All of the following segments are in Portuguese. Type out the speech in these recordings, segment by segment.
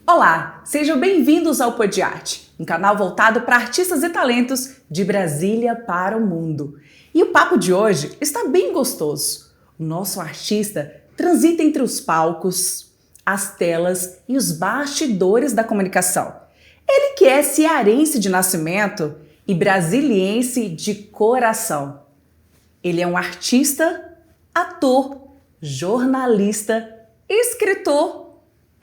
Olá, sejam bem-vindos ao Pod Arte, um canal voltado para artistas e talentos de Brasília para o mundo. E o papo de hoje está bem gostoso. O nosso artista transita entre os palcos, as telas e os bastidores da comunicação. Ele que é cearense de nascimento e brasiliense de coração. Ele é um artista, ator, jornalista, escritor.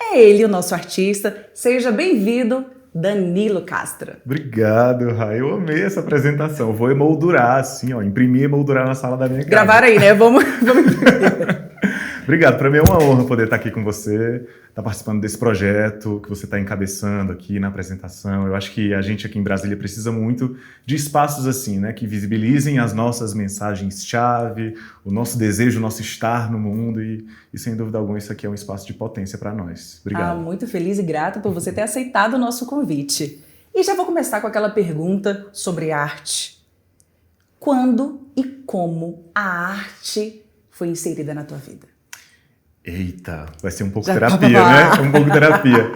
É ele o nosso artista. Seja bem-vindo, Danilo Castro. Obrigado, Rai. Eu amei essa apresentação. Vou emoldurar, assim, ó, imprimir e emoldurar na sala da minha casa. Gravaram aí, né? Vamos imprimir. Obrigado, para mim é uma honra poder estar aqui com você, estar participando desse projeto que você está encabeçando aqui na apresentação. Eu acho que a gente aqui em Brasília precisa muito de espaços assim, né, que visibilizem as nossas mensagens-chave, o nosso desejo, o nosso estar no mundo e sem dúvida alguma isso aqui é um espaço de potência para nós. Obrigado. Muito feliz e grata por você ter aceitado o nosso convite. E já vou começar com aquela pergunta sobre arte. Quando e como a arte foi inserida na tua vida? Eita, vai ser um pouco terapia, né? Um pouco terapia.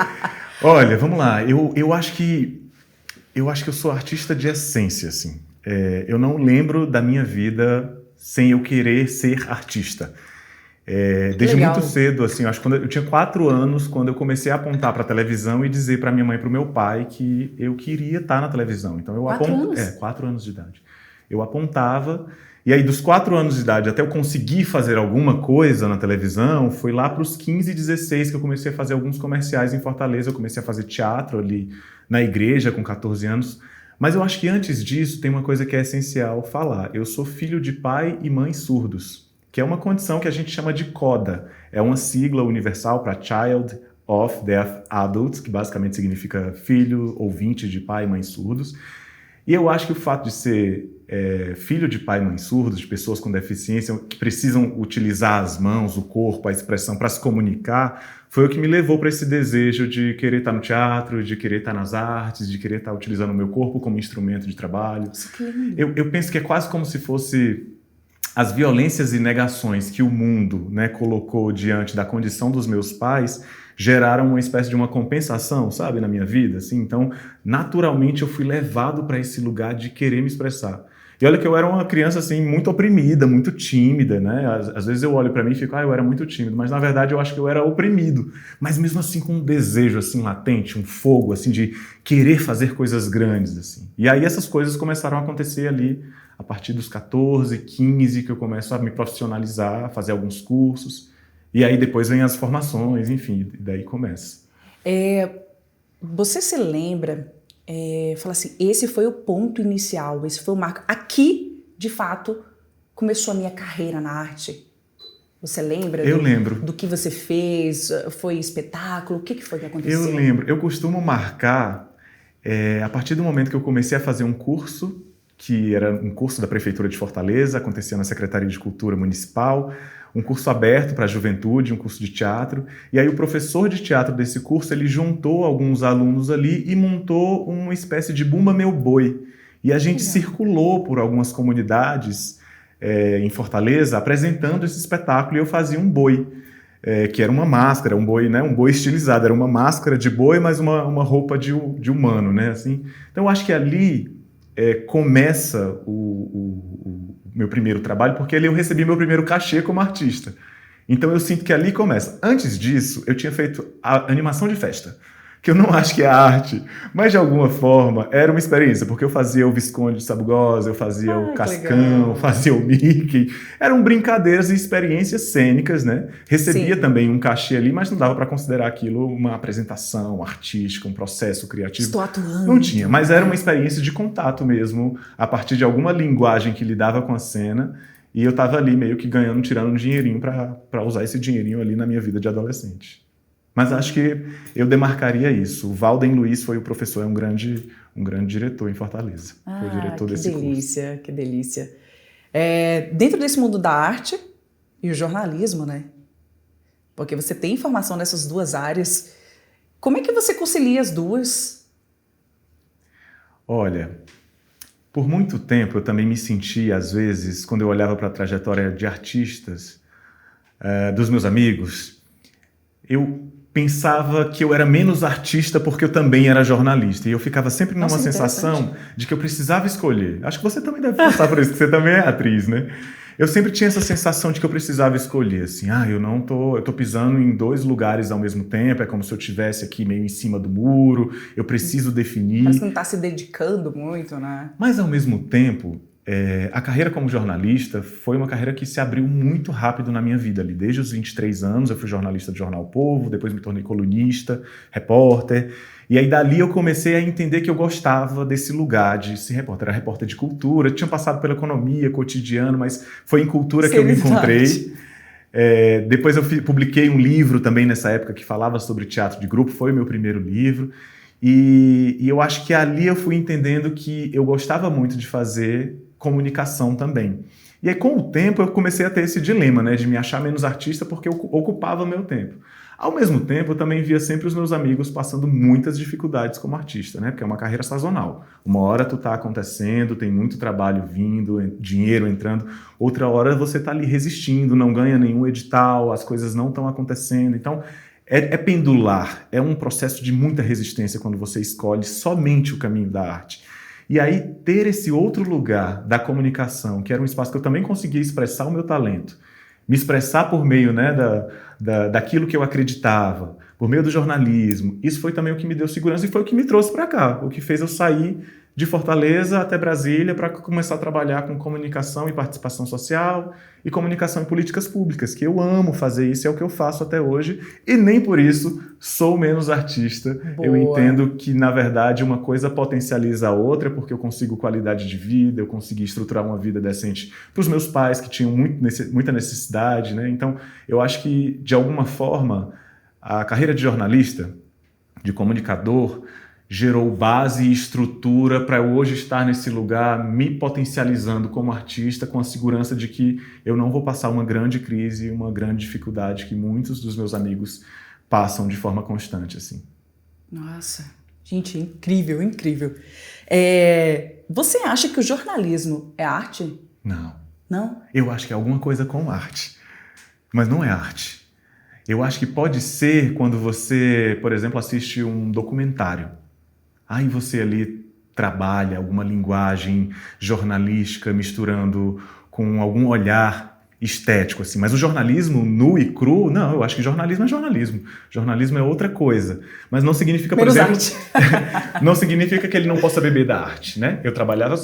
Olha, vamos lá. Eu acho que eu sou artista de essência, assim. Eu não lembro da minha vida sem eu querer ser artista. Desde muito cedo, assim, eu acho que eu tinha 4 anos, quando eu comecei a apontar para a televisão e dizer para minha mãe e para o meu pai que eu queria estar na televisão. Então eu 4 anos? 4 anos de idade. Eu apontava. E aí, dos 4 anos de idade até eu conseguir fazer alguma coisa na televisão, foi lá para os 15, 16 que eu comecei a fazer alguns comerciais em Fortaleza. Eu comecei a fazer teatro ali na igreja com 14 anos. Mas eu acho que antes disso tem uma coisa que é essencial falar. Eu sou filho de pai e mãe surdos, que é uma condição que a gente chama de CODA. É uma sigla universal para Child of Deaf Adults, que basicamente significa filho, ouvinte de pai e mãe surdos. E eu acho que o fato de ser filho de pai e mãe surdos, de pessoas com deficiência que precisam utilizar as mãos, o corpo, a expressão para se comunicar, foi o que me levou para esse desejo de querer estar no teatro, de querer estar nas artes, de querer estar utilizando o meu corpo como instrumento de trabalho. Eu penso que é quase como se fosse as violências e negações que o mundo, né, colocou diante da condição dos meus pais geraram uma espécie de uma compensação, sabe, na minha vida, assim. Então, naturalmente, eu fui levado para esse lugar de querer me expressar. E olha que eu era uma criança, assim, muito oprimida, muito tímida, né? Às vezes eu olho para mim e fico, eu era muito tímido, mas na verdade eu acho que eu era oprimido. Mas mesmo assim com um desejo, assim, latente, um fogo, assim, de querer fazer coisas grandes, assim. E aí essas coisas começaram a acontecer ali a partir dos 14, 15, que eu começo a me profissionalizar, a fazer alguns cursos. E aí depois vem as formações, enfim, e daí começa. Você se lembra, fala assim, esse foi o ponto inicial, esse foi o marco. Aqui, de fato, começou a minha carreira na arte. Você lembra? Eu lembro. Do que você fez? Foi espetáculo? O que foi que aconteceu? Eu lembro. Eu costumo marcar, a partir do momento que eu comecei a fazer um curso, que era um curso da Prefeitura de Fortaleza, acontecia na Secretaria de Cultura Municipal, um curso aberto para a juventude, um curso de teatro. E aí o professor de teatro desse curso, ele juntou alguns alunos ali e montou uma espécie de Bumba Meu Boi. E a gente circulou por algumas comunidades em Fortaleza apresentando esse espetáculo e eu fazia um boi, que era uma máscara, um boi, né, um boi estilizado, era uma máscara de boi, mas uma roupa de humano, né, assim. Então eu acho que ali começa o meu primeiro trabalho, porque ali eu recebi meu primeiro cachê como artista. Então eu sinto que ali começa. Antes disso, eu tinha feito a animação de festa, que eu não acho que é arte, mas de alguma forma era uma experiência, porque eu fazia o Visconde de Sabugosa, eu fazia o Cascão, fazia o Mickey. Eram brincadeiras e experiências cênicas, né? Recebia também um cachê ali, mas não dava para considerar aquilo uma apresentação artística, um processo criativo. Estou atuando. Não tinha, mas era uma experiência de contato mesmo, a partir de alguma linguagem que lidava com a cena, e eu estava ali meio que ganhando, tirando um dinheirinho para usar esse dinheirinho ali na minha vida de adolescente. Mas acho que eu demarcaria isso. O Valden Luiz foi o professor, é um grande diretor em Fortaleza. Foi o diretor desse curso. Que delícia. Dentro desse mundo da arte e o jornalismo, né? Porque você tem formação nessas duas áreas. Como é que você concilia as duas? Olha, por muito tempo eu também me senti, às vezes, quando eu olhava para a trajetória de artistas, dos meus amigos, eu pensava que eu era menos artista porque eu também era jornalista. E eu ficava sempre numa sensação de que eu precisava escolher. Acho que você também deve passar por isso, que você também é atriz, né? Eu sempre tinha essa sensação de que eu precisava escolher, assim, eu tô pisando em 2 lugares ao mesmo tempo, é como se eu estivesse aqui meio em cima do muro, eu preciso definir. Parece que não está se dedicando muito, né? Mas ao mesmo tempo, a carreira como jornalista foi uma carreira que se abriu muito rápido na minha vida ali. Desde os 23 anos eu fui jornalista do Jornal O Povo, depois me tornei colunista, repórter. E aí dali eu comecei a entender que eu gostava desse lugar de ser repórter. Era repórter de cultura, tinha passado pela economia, cotidiano, mas foi em cultura que eu me encontrei. Depois eu publiquei um livro também nessa época que falava sobre teatro de grupo, foi o meu primeiro livro. E eu acho que ali eu fui entendendo que eu gostava muito de fazer comunicação também. E aí, com o tempo, eu comecei a ter esse dilema, né, de me achar menos artista porque eu ocupava meu tempo. Ao mesmo tempo, eu também via sempre os meus amigos passando muitas dificuldades como artista, né, porque é uma carreira sazonal. Uma hora tu tá acontecendo, tem muito trabalho vindo, dinheiro entrando, outra hora você tá ali resistindo, não ganha nenhum edital, as coisas não estão acontecendo. Então, é pendular, é um processo de muita resistência quando você escolhe somente o caminho da arte. E aí, ter esse outro lugar da comunicação, que era um espaço que eu também conseguia expressar o meu talento, me expressar por meio, né, daquilo que eu acreditava, por meio do jornalismo, isso foi também o que me deu segurança e foi o que me trouxe para cá, o que fez eu sair de Fortaleza até Brasília para começar a trabalhar com comunicação e participação social e comunicação em políticas públicas, que eu amo fazer isso, é o que eu faço até hoje, e nem por isso sou menos artista. Boa. Eu entendo que, na verdade, uma coisa potencializa a outra, porque eu consigo qualidade de vida, eu consegui estruturar uma vida decente para os meus pais, que tinham muita necessidade, né? Então, eu acho que, de alguma forma, a carreira de jornalista, de comunicador, gerou base e estrutura para eu hoje estar nesse lugar me potencializando como artista com a segurança de que eu não vou passar uma grande crise, uma grande dificuldade que muitos dos meus amigos passam de forma constante, assim. Nossa, gente, incrível, incrível. Você acha que o jornalismo é arte? Não. Não? Eu acho que é alguma coisa com arte, mas não é arte. Eu acho que pode ser quando você, por exemplo, assiste um documentário. Aí você ali trabalha alguma linguagem jornalística misturando com algum olhar estético, assim. Mas o jornalismo nu e cru, não, eu acho que jornalismo é jornalismo. Jornalismo é outra coisa. Mas não significa, por exemplo... não significa que ele não possa beber da arte, né? Eu trabalhava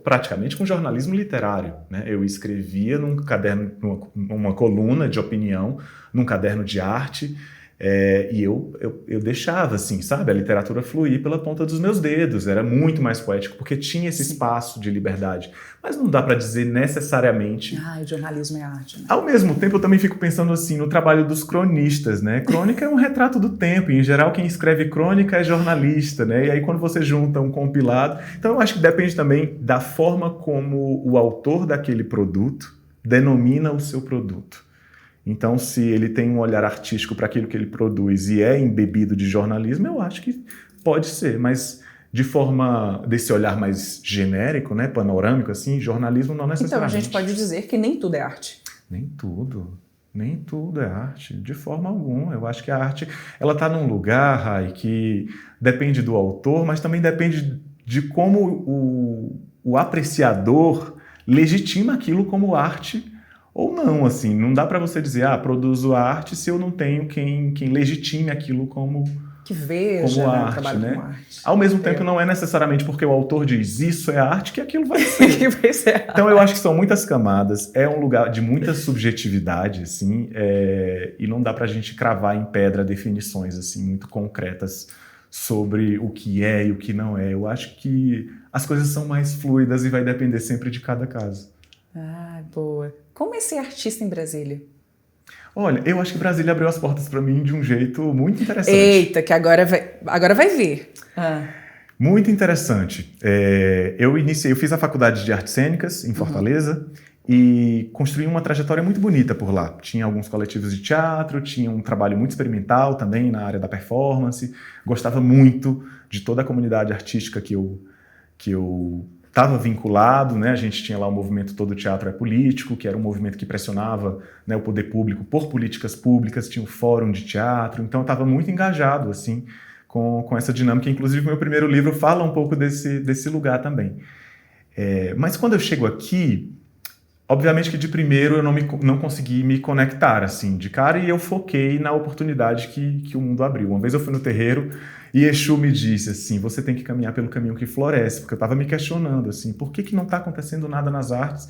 praticamente com jornalismo literário, né? Eu escrevia num caderno, numa coluna de opinião, num caderno de arte... e eu deixava, assim, sabe, a literatura fluir pela ponta dos meus dedos, era muito mais poético, porque tinha esse espaço de liberdade. Mas não dá para dizer necessariamente... o jornalismo é arte, né? Ao mesmo tempo, eu também fico pensando, assim, no trabalho dos cronistas, né? Crônica é um retrato do tempo, e, em geral, quem escreve crônica é jornalista, né? E aí, quando você junta um compilado... Então, eu acho que depende também da forma como o autor daquele produto denomina o seu produto. Então, se ele tem um olhar artístico para aquilo que ele produz e é embebido de jornalismo, eu acho que pode ser, mas de forma desse olhar mais genérico, né, panorâmico, assim, jornalismo não necessariamente. Então, a gente pode dizer que nem tudo é arte. Nem tudo é arte, de forma alguma. Eu acho que a arte, ela está num lugar, Rai, que depende do autor, mas também depende de como o apreciador legitima aquilo como arte ou não, assim, não dá para você dizer, produzo arte se eu não tenho quem legitime aquilo como que veja, como né, arte, trabalho né? com arte. Ao mesmo tempo, não é necessariamente porque o autor diz isso é arte que aquilo vai ser. Que vai ser Então, eu acho que são muitas camadas, é um lugar de muita subjetividade, assim, e não dá pra gente cravar em pedra definições, assim, muito concretas sobre o que é e o que não é. Eu acho que as coisas são mais fluidas e vai depender sempre de cada caso. Boa. Como é ser artista em Brasília? Olha, eu acho que Brasília abriu as portas para mim de um jeito muito interessante. Eita, que agora vai ver. Muito interessante. Eu fiz a faculdade de artes cênicas em Fortaleza e construí uma trajetória muito bonita por lá. Tinha alguns coletivos de teatro, tinha um trabalho muito experimental também na área da performance. Gostava muito de toda a comunidade artística que eu estava vinculado, né? A gente tinha lá o movimento Todo Teatro é Político, que era um movimento que pressionava, né, o poder público por políticas públicas, tinha um fórum de teatro, então eu estava muito engajado assim, com essa dinâmica. Inclusive, meu primeiro livro fala um pouco desse lugar também. Mas quando eu chego aqui, obviamente que de primeiro eu não consegui me conectar assim, de cara, e eu foquei na oportunidade que o mundo abriu. Uma vez eu fui no terreiro e Exu me disse assim, você tem que caminhar pelo caminho que floresce, porque eu estava me questionando assim, por que não está acontecendo nada nas artes?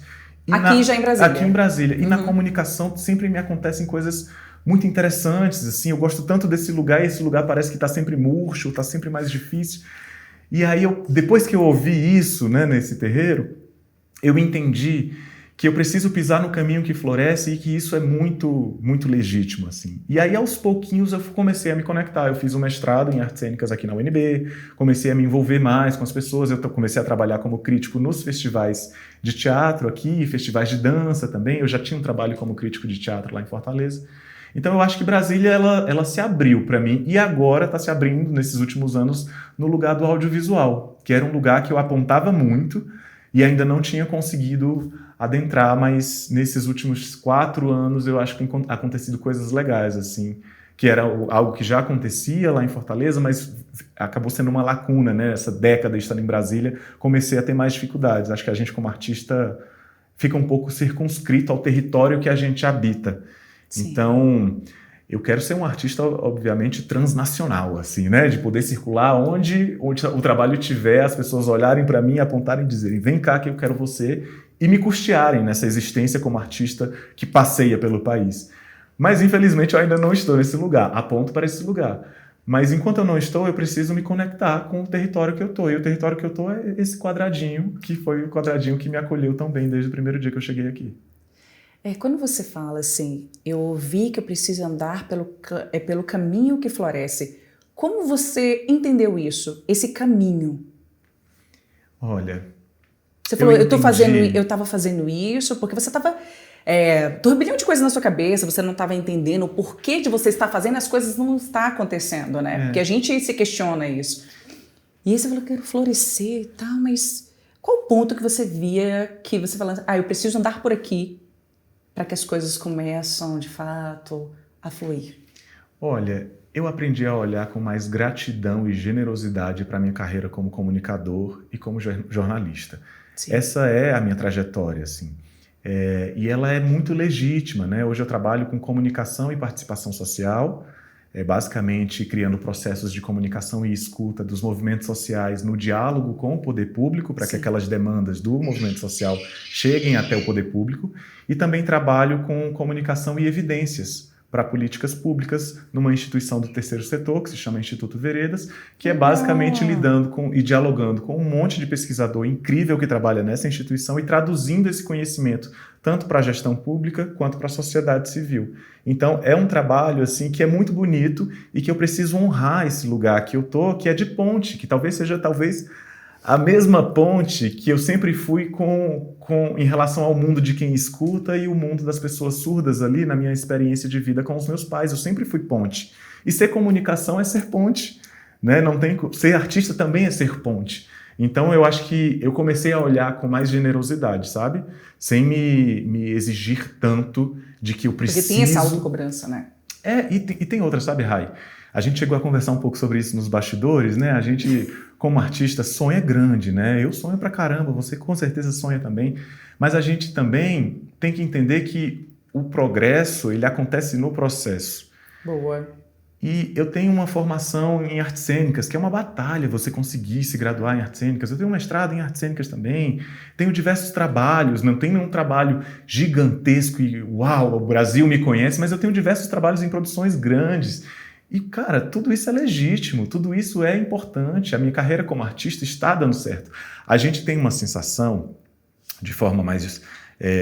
Já em Brasília. Aqui em Brasília. E na comunicação sempre me acontecem coisas muito interessantes, assim, eu gosto tanto desse lugar, e esse lugar parece que está sempre murcho, está sempre mais difícil. E aí, depois que eu ouvi isso, né, nesse terreiro, eu entendi que eu preciso pisar no caminho que floresce e que isso é muito, muito legítimo, assim. E aí, aos pouquinhos, eu comecei a me conectar. Eu fiz um mestrado em artes cênicas aqui na UNB, comecei a me envolver mais com as pessoas, eu comecei a trabalhar como crítico nos festivais de teatro aqui, festivais de dança também. Eu já tinha um trabalho como crítico de teatro lá em Fortaleza. Então, eu acho que Brasília, ela se abriu para mim, e agora está se abrindo, nesses últimos anos, no lugar do audiovisual, que era um lugar que eu apontava muito e ainda não tinha conseguido adentrar, mas nesses últimos 4 anos eu acho que tem acontecido coisas legais, assim, que era algo que já acontecia lá em Fortaleza, mas acabou sendo uma lacuna, né? Essa década estando em Brasília, comecei a ter mais dificuldades. Acho que a gente, como artista, fica um pouco circunscrito ao território que a gente habita. Sim. Então, eu quero ser um artista, obviamente, transnacional, assim, né? De poder circular onde o trabalho estiver, as pessoas olharem para mim, apontarem e dizerem, vem cá que eu quero você, e me custearem nessa existência como artista que passeia pelo país. Mas, infelizmente, eu ainda não estou nesse lugar, aponto para esse lugar. Mas, enquanto eu não estou, eu preciso me conectar com o território que eu estou. E o território que eu estou é esse quadradinho, que foi o quadradinho que me acolheu tão bem desde o primeiro dia que eu cheguei aqui. Quando você fala assim, eu ouvi que eu preciso andar pelo caminho que floresce, como você entendeu isso, esse caminho? Olha, você falou, eu estava fazendo isso porque você estava turbilhão de coisas na sua cabeça, você não estava entendendo o porquê de você estar fazendo, as coisas não estão acontecendo, né? Porque a gente se questiona isso. E aí você falou, quero florescer e tal, mas qual o ponto que você via que você falando, eu preciso andar por aqui para que as coisas começam, de fato, a fluir? Olha, eu aprendi a olhar com mais gratidão e generosidade para a minha carreira como comunicador e como jornalista. Sim. Essa é a minha trajetória, assim. E ela é muito legítima, né? Hoje eu trabalho com comunicação e participação social, basicamente criando processos de comunicação e escuta dos movimentos sociais no diálogo com o poder público, para que aquelas demandas do movimento social cheguem até o poder público, e também trabalho com comunicação e evidências para políticas públicas numa instituição do terceiro setor, que se chama Instituto Veredas, que é basicamente lidando e dialogando com um monte de pesquisador incrível que trabalha nessa instituição e traduzindo esse conhecimento tanto para a gestão pública quanto para a sociedade civil. Então, é um trabalho assim que é muito bonito e que eu preciso honrar esse lugar que eu tô, que é de ponte, que talvez seja a mesma ponte que eu sempre fui em relação ao mundo de quem escuta e o mundo das pessoas surdas ali na minha experiência de vida com os meus pais. Eu sempre fui ponte. E ser comunicação é ser ponte, né? Ser artista também é ser ponte. Então eu acho que eu comecei a olhar com mais generosidade, sabe? Sem me exigir tanto de que eu preciso... Porque tem essa autocobrança, né? E tem outra, sabe, Rai? A gente chegou a conversar um pouco sobre isso nos bastidores, né? A gente, como artista, sonha grande, né? Eu sonho pra caramba, você com certeza sonha também. Mas a gente também tem que entender que o progresso, ele acontece no processo. Boa. E eu tenho uma formação em artes cênicas, que é uma batalha você conseguir se graduar em artes cênicas. Eu tenho um mestrado em artes cênicas também. Tenho diversos trabalhos, não tenho um trabalho gigantesco e uau, o Brasil me conhece, mas eu tenho diversos trabalhos em produções grandes. E, cara, tudo isso é legítimo, tudo isso é importante. A minha carreira como artista está dando certo. A gente tem uma sensação, de forma mais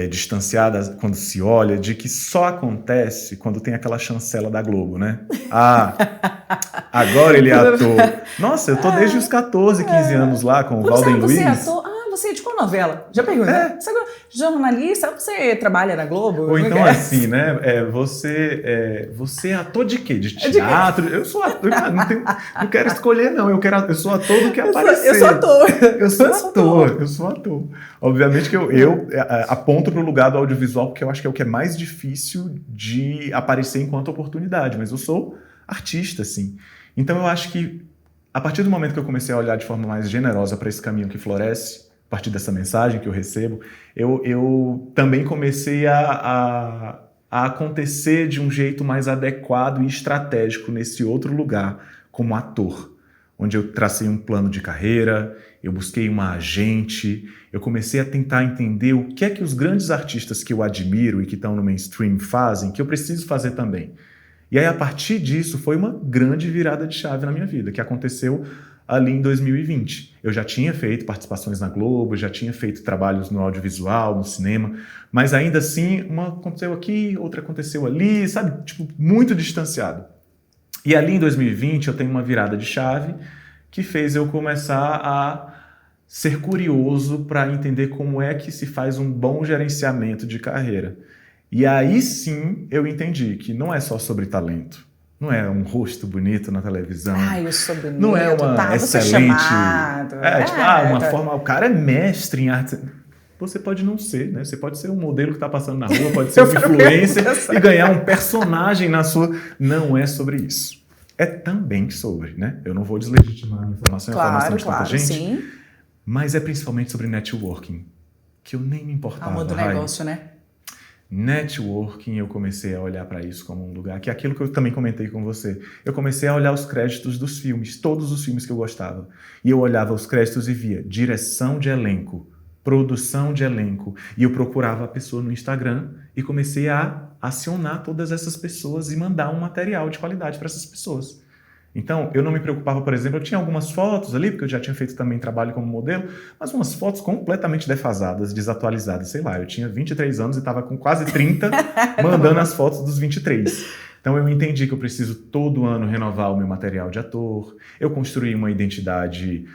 distanciada, quando se olha, de que só acontece quando tem aquela chancela da Globo, né? Agora ele é ator. Nossa, eu tô desde os 14, 15 anos lá com o Valden Luiz. Você é ator? você é de qual novela? Já perguntou? Você é jornalista? Você trabalha na Globo? Ou então assim, né? Você é ator de quê? De teatro? Eu sou ator, não quero escolher, não. Eu sou ator do que aparecer. Eu sou ator. Obviamente que eu aponto para o lugar do audiovisual, porque eu acho que é o que é mais difícil de aparecer enquanto oportunidade, mas eu sou artista, assim. Então eu acho que a partir do momento que eu comecei a olhar de forma mais generosa para esse caminho que floresce, a partir dessa mensagem que eu recebo, eu também comecei a acontecer de um jeito mais adequado e estratégico nesse outro lugar, como ator, onde eu tracei um plano de carreira, eu busquei uma agente, eu comecei a tentar entender o que é que os grandes artistas que eu admiro e que estão no mainstream fazem, que eu preciso fazer também. E aí, a partir disso, foi uma grande virada de chave na minha vida, que aconteceu ali em 2020. Eu já tinha feito participações na Globo, já tinha feito trabalhos no audiovisual, no cinema, mas ainda assim, uma aconteceu aqui, outra aconteceu ali, sabe? Tipo, muito distanciado. E ali em 2020, eu tenho uma virada de chave que fez eu começar a ser curioso para entender como é que se faz um bom gerenciamento de carreira. E aí sim eu entendi que não é só sobre talento, não é um rosto bonito na televisão, eu sou bonito, não é uma excelente, forma, o cara é mestre em arte. Você pode não ser, né? Você pode ser um modelo que está passando na rua, pode ser um influencer e ganhar um personagem na sua. Não é sobre isso. É também sobre, né? Eu não vou deslegitimar a informação de tanta gente, sim. Mas é principalmente sobre networking, que eu nem me importava. Alma do negócio, né? Networking, eu comecei a olhar para isso como um lugar, que é aquilo que eu também comentei com você. Eu comecei a olhar os créditos dos filmes, todos os filmes que eu gostava. E eu olhava os créditos e via direção de elenco, produção de elenco. E eu procurava a pessoa no Instagram e comecei a acionar todas essas pessoas e mandar um material de qualidade para essas pessoas. Então, eu não me preocupava, por exemplo, eu tinha algumas fotos ali, porque eu já tinha feito também trabalho como modelo, mas umas fotos completamente defasadas, desatualizadas, sei lá, eu tinha 23 anos e estava com quase 30, mandando as fotos dos 23. Então eu entendi que eu preciso todo ano renovar o meu material de ator, eu construí uma identidade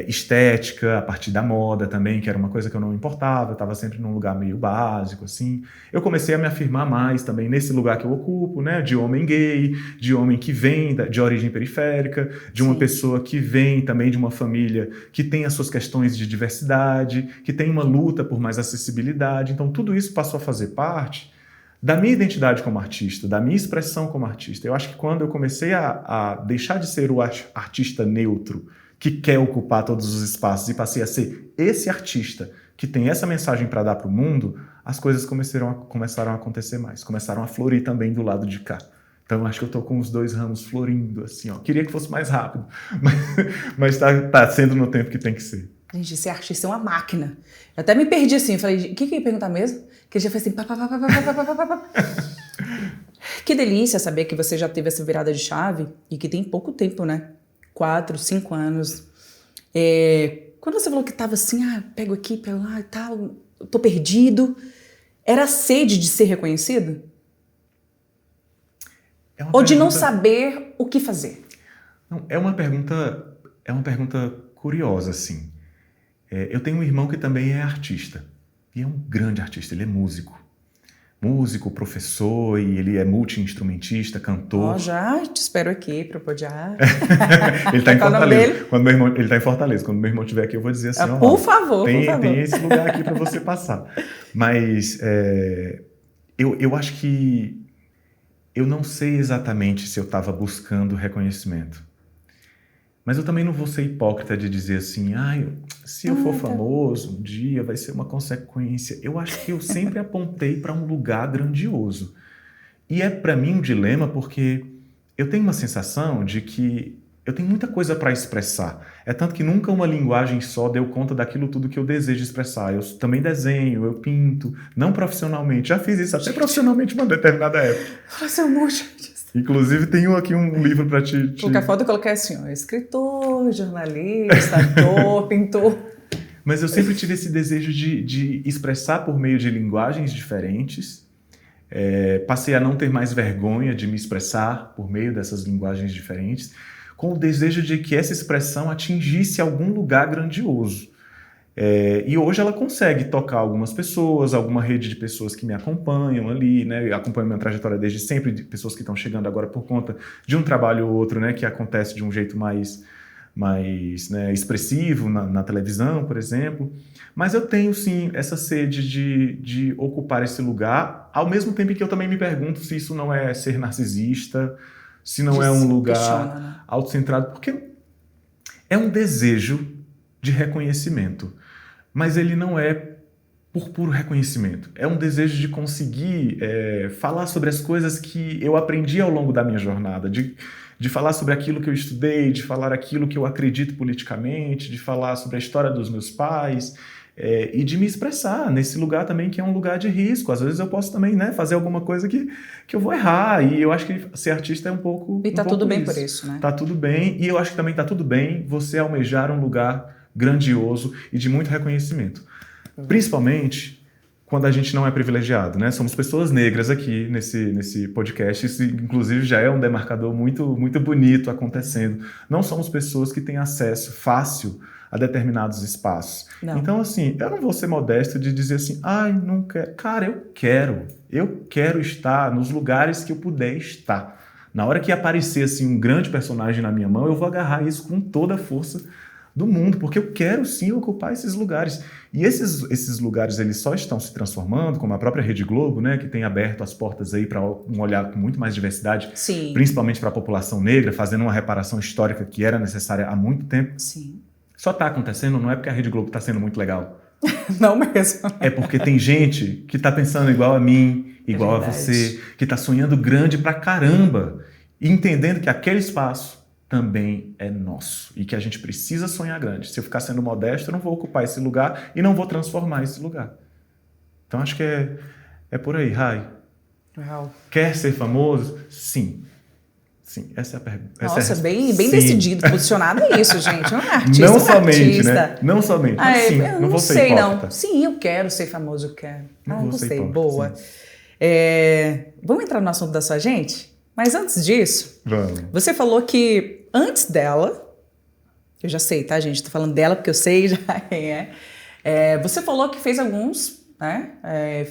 estética a partir da moda também, que era uma coisa que eu não me importava, eu estava sempre num lugar meio básico, assim. Eu comecei a me afirmar mais também nesse lugar que eu ocupo, né, de homem gay, de homem que vem de origem periférica, de uma pessoa que vem também de uma família que tem as suas questões de diversidade, que tem uma luta por mais acessibilidade. Então tudo isso passou a fazer parte da minha identidade como artista, da minha expressão como artista. Eu acho que quando eu comecei a deixar de ser o artista neutro que quer ocupar todos os espaços e passei a ser esse artista que tem essa mensagem para dar para o mundo, as coisas começaram a acontecer mais, começaram a florir também do lado de cá. Então eu acho que eu estou com os dois ramos florindo, assim, ó. Queria que fosse mais rápido, mas tá sendo no tempo que tem que ser. Gente, ser artista é uma máquina. Eu até me perdi assim, falei, o que ia perguntar mesmo? Que ele já fez assim, Que delícia saber que você já teve essa virada de chave e que tem pouco tempo, né? 4, 5 anos. Quando você falou que tava assim, pego aqui, pego lá e tal, eu tô perdido, era a sede de ser reconhecido? Ou de não saber o que fazer? Não, é uma pergunta curiosa, assim. Eu tenho um irmão que também é artista. E é um grande artista, ele é músico. Músico, professor, e ele é multi-instrumentista, cantor. Já te espero aqui para poder... Ele está em Fortaleza. Ele está em Fortaleza. Quando meu irmão estiver aqui, eu vou dizer assim... Por favor. Tem esse lugar aqui para você passar. Mas eu acho que... Eu não sei exatamente se eu estava buscando reconhecimento. Mas eu também não vou ser hipócrita de dizer assim, se eu for famoso, um dia vai ser uma consequência. Eu acho que eu sempre apontei para um lugar grandioso. E é para mim um dilema porque eu tenho uma sensação de que eu tenho muita coisa para expressar. É tanto que nunca uma linguagem só deu conta daquilo tudo que eu desejo expressar. Eu também desenho, eu pinto, não profissionalmente. Já fiz isso até profissionalmente em uma determinada época. Nossa, eu morro. Inclusive, tenho aqui um livro para te... Colocar foto e colocar assim, escritor, jornalista, ator, pintor. Mas eu sempre tive esse desejo de expressar por meio de linguagens diferentes. Passei a não ter mais vergonha de me expressar por meio dessas linguagens diferentes, com o desejo de que essa expressão atingisse algum lugar grandioso. E hoje ela consegue tocar algumas pessoas, alguma rede de pessoas que me acompanham ali, né? Acompanham minha trajetória desde sempre, de pessoas que estão chegando agora por conta de um trabalho ou outro, né? Que acontece de um jeito mais né, expressivo na televisão, por exemplo. Mas eu tenho, sim, essa sede de ocupar esse lugar, ao mesmo tempo que eu também me pergunto se isso não é ser narcisista, se não é um lugar, né, autocentrado, porque é um desejo de reconhecimento. Mas ele não é por puro reconhecimento. É um desejo de conseguir falar sobre as coisas que eu aprendi ao longo da minha jornada, de falar sobre aquilo que eu estudei, de falar aquilo que eu acredito politicamente, de falar sobre a história dos meus pais, e de me expressar nesse lugar também que é um lugar de risco. Às vezes eu posso também, né, fazer alguma coisa que eu vou errar, e eu acho que ser artista é um pouco... E tá tudo bem por isso, né? Tá tudo bem, e eu acho que também tá tudo bem você almejar um lugar grandioso e de muito reconhecimento. Principalmente quando a gente não é privilegiado, né? Somos pessoas negras aqui nesse podcast, isso inclusive já é um demarcador muito, muito bonito acontecendo. Não somos pessoas que têm acesso fácil a determinados espaços. Não. Então, assim, eu não vou ser modesto de dizer assim, ai, não quero. Cara, eu quero estar nos lugares que eu puder estar. Na hora que aparecer assim, um grande personagem na minha mão, eu vou agarrar isso com toda a força do mundo, porque eu quero sim ocupar esses lugares. E esses lugares eles só estão se transformando, como a própria Rede Globo, né, que tem aberto as portas aí para um olhar com muito mais diversidade, sim, principalmente para a população negra, fazendo uma reparação histórica que era necessária há muito tempo. Sim. Só está acontecendo, não é porque a Rede Globo está sendo muito legal. Não mesmo. É porque tem gente que está pensando igual a mim, igual a você, que está sonhando grande pra caramba, e entendendo que aquele espaço também é nosso e que a gente precisa sonhar grande. Se eu ficar sendo modesto, eu não vou ocupar esse lugar e não vou transformar esse lugar. Então acho que é por aí, Rai. Uau. Quer ser famoso? Sim. Sim, essa é a pergunta. Nossa, bem decidido, posicionado é isso, gente. Não é artista, não somente, artista. Né? Não somente, mas sim, não vou ser hipócrita. Não. Sim, eu quero ser famoso, eu quero. Não vou ser hipócrita, boa. Vamos entrar no assunto da sua gente? Mas antes disso, vamos. Você falou que antes dela, eu já sei, tá, gente? Tô falando dela porque eu sei já quem é. Você falou que fez alguns, né?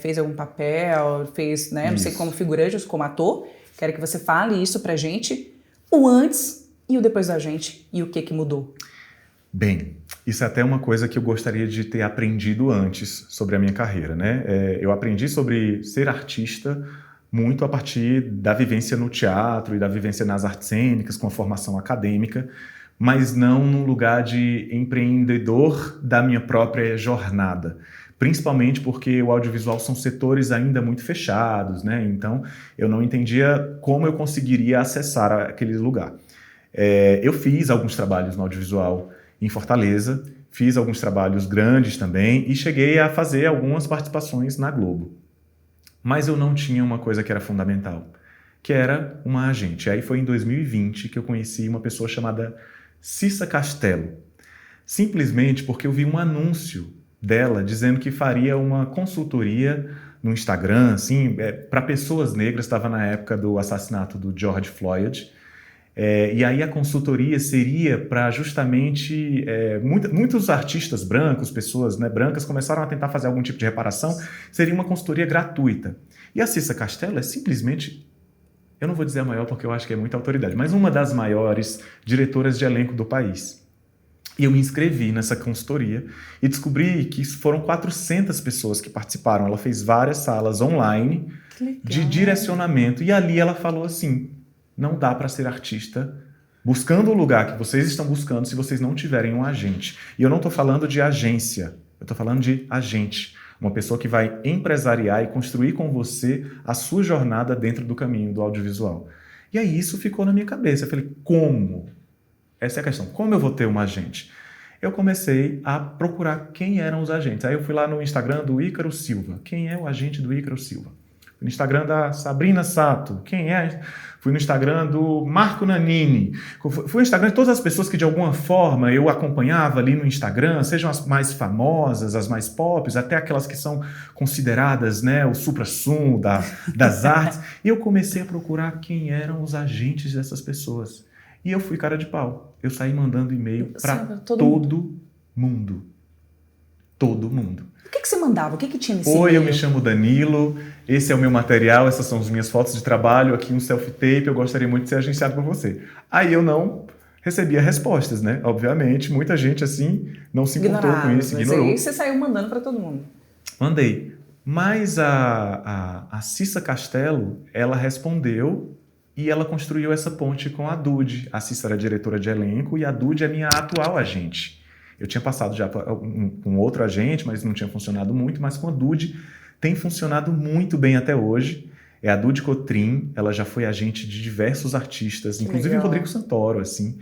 Fez algum papel, fez, né? Não sei, como figurante ou como ator. Quero que você fale isso pra gente, o antes e o depois da gente, e o que mudou. Bem, isso é até uma coisa que eu gostaria de ter aprendido antes sobre a minha carreira, né? Eu aprendi sobre ser artista muito a partir da vivência no teatro e da vivência nas artes cênicas, com a formação acadêmica, mas não num lugar de empreendedor da minha própria jornada. Principalmente porque o audiovisual são setores ainda muito fechados, né? Então eu não entendia como eu conseguiria acessar aquele lugar. Eu fiz alguns trabalhos no audiovisual em Fortaleza, fiz alguns trabalhos grandes também e cheguei a fazer algumas participações na Globo. Mas eu não tinha uma coisa que era fundamental, que era uma agente. Aí foi em 2020 que eu conheci uma pessoa chamada Cissa Castelo, simplesmente porque eu vi um anúncio dela dizendo que faria uma consultoria no Instagram, assim, para pessoas negras. Estava na época do assassinato do George Floyd, e aí a consultoria seria para justamente muitos artistas brancos, pessoas, né, brancas, começaram a tentar fazer algum tipo de reparação. Seria uma consultoria gratuita. E a Cissa Castelo é simplesmente, eu não vou dizer a maior porque eu acho que é muita autoridade, mas uma das maiores diretoras de elenco do país. E eu me inscrevi nessa consultoria e descobri que foram 400 pessoas que participaram. Ela fez várias salas online de direcionamento. E ali ela falou assim, não dá para ser artista buscando o lugar que vocês estão buscando se vocês não tiverem um agente. E eu não estou falando de agência, eu estou falando de agente. Uma pessoa que vai empresariar e construir com você a sua jornada dentro do caminho do audiovisual. E aí isso ficou na minha cabeça. Eu falei, como? Essa é a questão. Como eu vou ter um agente? Eu comecei a procurar quem eram os agentes. Aí eu fui lá no Instagram do Ícaro Silva. Quem é o agente do Ícaro Silva? Fui no Instagram da Sabrina Sato. Quem é? Fui no Instagram do Marco Nanini. Fui no Instagram de todas as pessoas que de alguma forma eu acompanhava ali no Instagram, sejam as mais famosas, as mais pop, até aquelas que são consideradas, né, o supra-sumo das artes. E eu comecei a procurar quem eram os agentes dessas pessoas. E eu fui cara de pau. Eu saí mandando e-mail para todo mundo. Todo mundo. O que você mandava? O que tinha nesse Oi, e-mail? eu me chamo Danilo, esse é o meu material, essas são as minhas fotos de trabalho, aqui um self-tape, eu gostaria muito de ser agenciado por você. Aí eu não recebia respostas, né? Obviamente, muita gente assim não se importou com isso, Mas ignorou. aí você saiu mandando para todo mundo. Mandei. Mas a Cissa Castelo, ela respondeu e ela construiu essa ponte com a Dude. A Cissa era diretora de elenco e a Dude é minha atual agente. Eu tinha passado já com outro agente, mas não tinha funcionado muito, mas com a Dude tem funcionado muito bem até hoje. É a Dude Cotrim, ela já foi agente de diversos artistas, inclusive legal. Rodrigo Santoro, assim,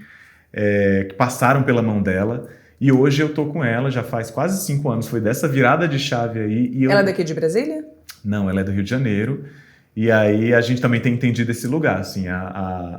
que passaram pela mão dela. E hoje eu tô com ela, já faz quase 5 anos, foi dessa virada de chave aí. E Ela é daqui de Brasília? Não, ela é do Rio de Janeiro. E aí a gente também tem entendido esse lugar, assim,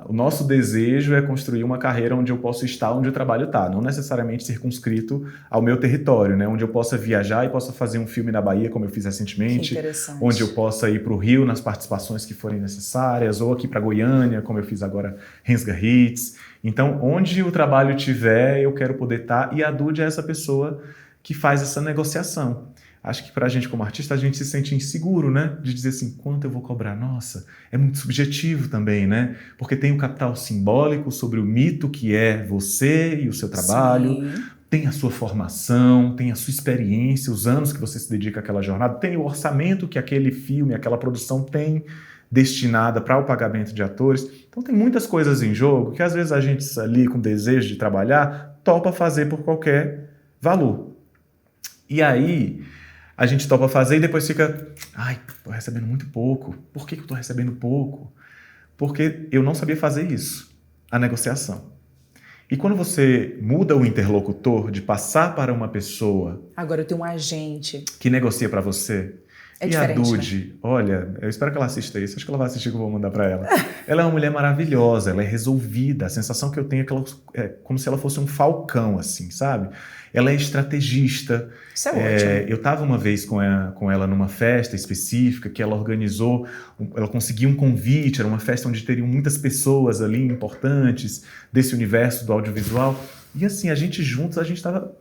o nosso desejo é construir uma carreira onde eu possa estar onde o trabalho está, não necessariamente circunscrito ao meu território, né? Onde eu possa viajar e possa fazer um filme na Bahia, como eu fiz recentemente, onde eu possa ir para o Rio nas participações que forem necessárias, ou aqui para Goiânia, como eu fiz agora, Rensga Hits. Então, onde o trabalho tiver, eu quero poder estar, e a Dude é essa pessoa que faz essa negociação. Acho que para a gente como artista, a gente se sente inseguro, né? De dizer assim, quanto eu vou cobrar? Nossa, é muito subjetivo também, né? Porque tem o capital simbólico sobre o mito que é você e o seu trabalho. Sim. Tem a sua formação, tem a sua experiência, os anos que você se dedica àquela jornada, tem o orçamento que aquele filme, aquela produção tem destinada para o pagamento de atores. Então tem muitas coisas em jogo que às vezes a gente ali com desejo de trabalhar, topa fazer por qualquer valor. E aí a gente topa fazer e depois fica, ai, tô recebendo muito pouco. Por que eu tô recebendo pouco? Porque eu não sabia fazer isso, a negociação. E quando você muda o interlocutor de passar para uma pessoa... Agora eu tenho um agente. Que negocia para você. É e diferente, a Dude, né? Olha, eu espero que ela assista isso, acho que ela vai assistir que eu vou mandar para ela. Ela é uma mulher maravilhosa, ela é resolvida, a sensação que eu tenho é que ela é como se ela fosse um falcão, assim, sabe? Ela é estrategista. Isso é ótimo. Eu estava uma vez com ela numa festa específica que ela organizou, ela conseguiu um convite, era uma festa onde teriam muitas pessoas ali importantes desse universo do audiovisual. E assim, a gente juntos, a gente estava...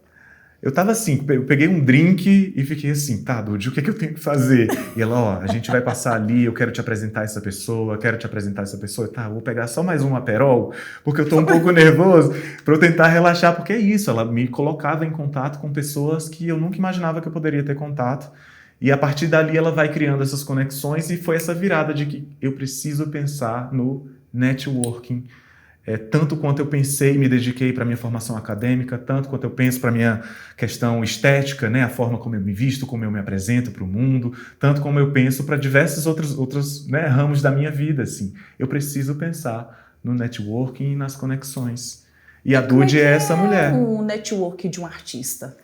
Eu tava assim, eu peguei um drink e fiquei assim, tá, Dude, o que é que eu tenho que fazer? E ela, ó, a gente vai passar ali, eu quero te apresentar essa pessoa, tá, vou pegar só mais um Aperol, porque eu tô um pouco nervoso, pra eu tentar relaxar, porque é isso, ela me colocava em contato com pessoas que eu nunca imaginava que eu poderia ter contato, e a partir dali ela vai criando essas conexões, e foi essa virada de que eu preciso pensar no networking, tanto quanto eu pensei e me dediquei para a minha formação acadêmica, tanto quanto eu penso para a minha questão estética, né, a forma como eu me visto, como eu me apresento para o mundo, tanto como eu penso para diversos outros né, ramos da minha vida. Assim. Eu preciso pensar no networking e nas conexões. E a Dude é essa mulher. O network de um artista?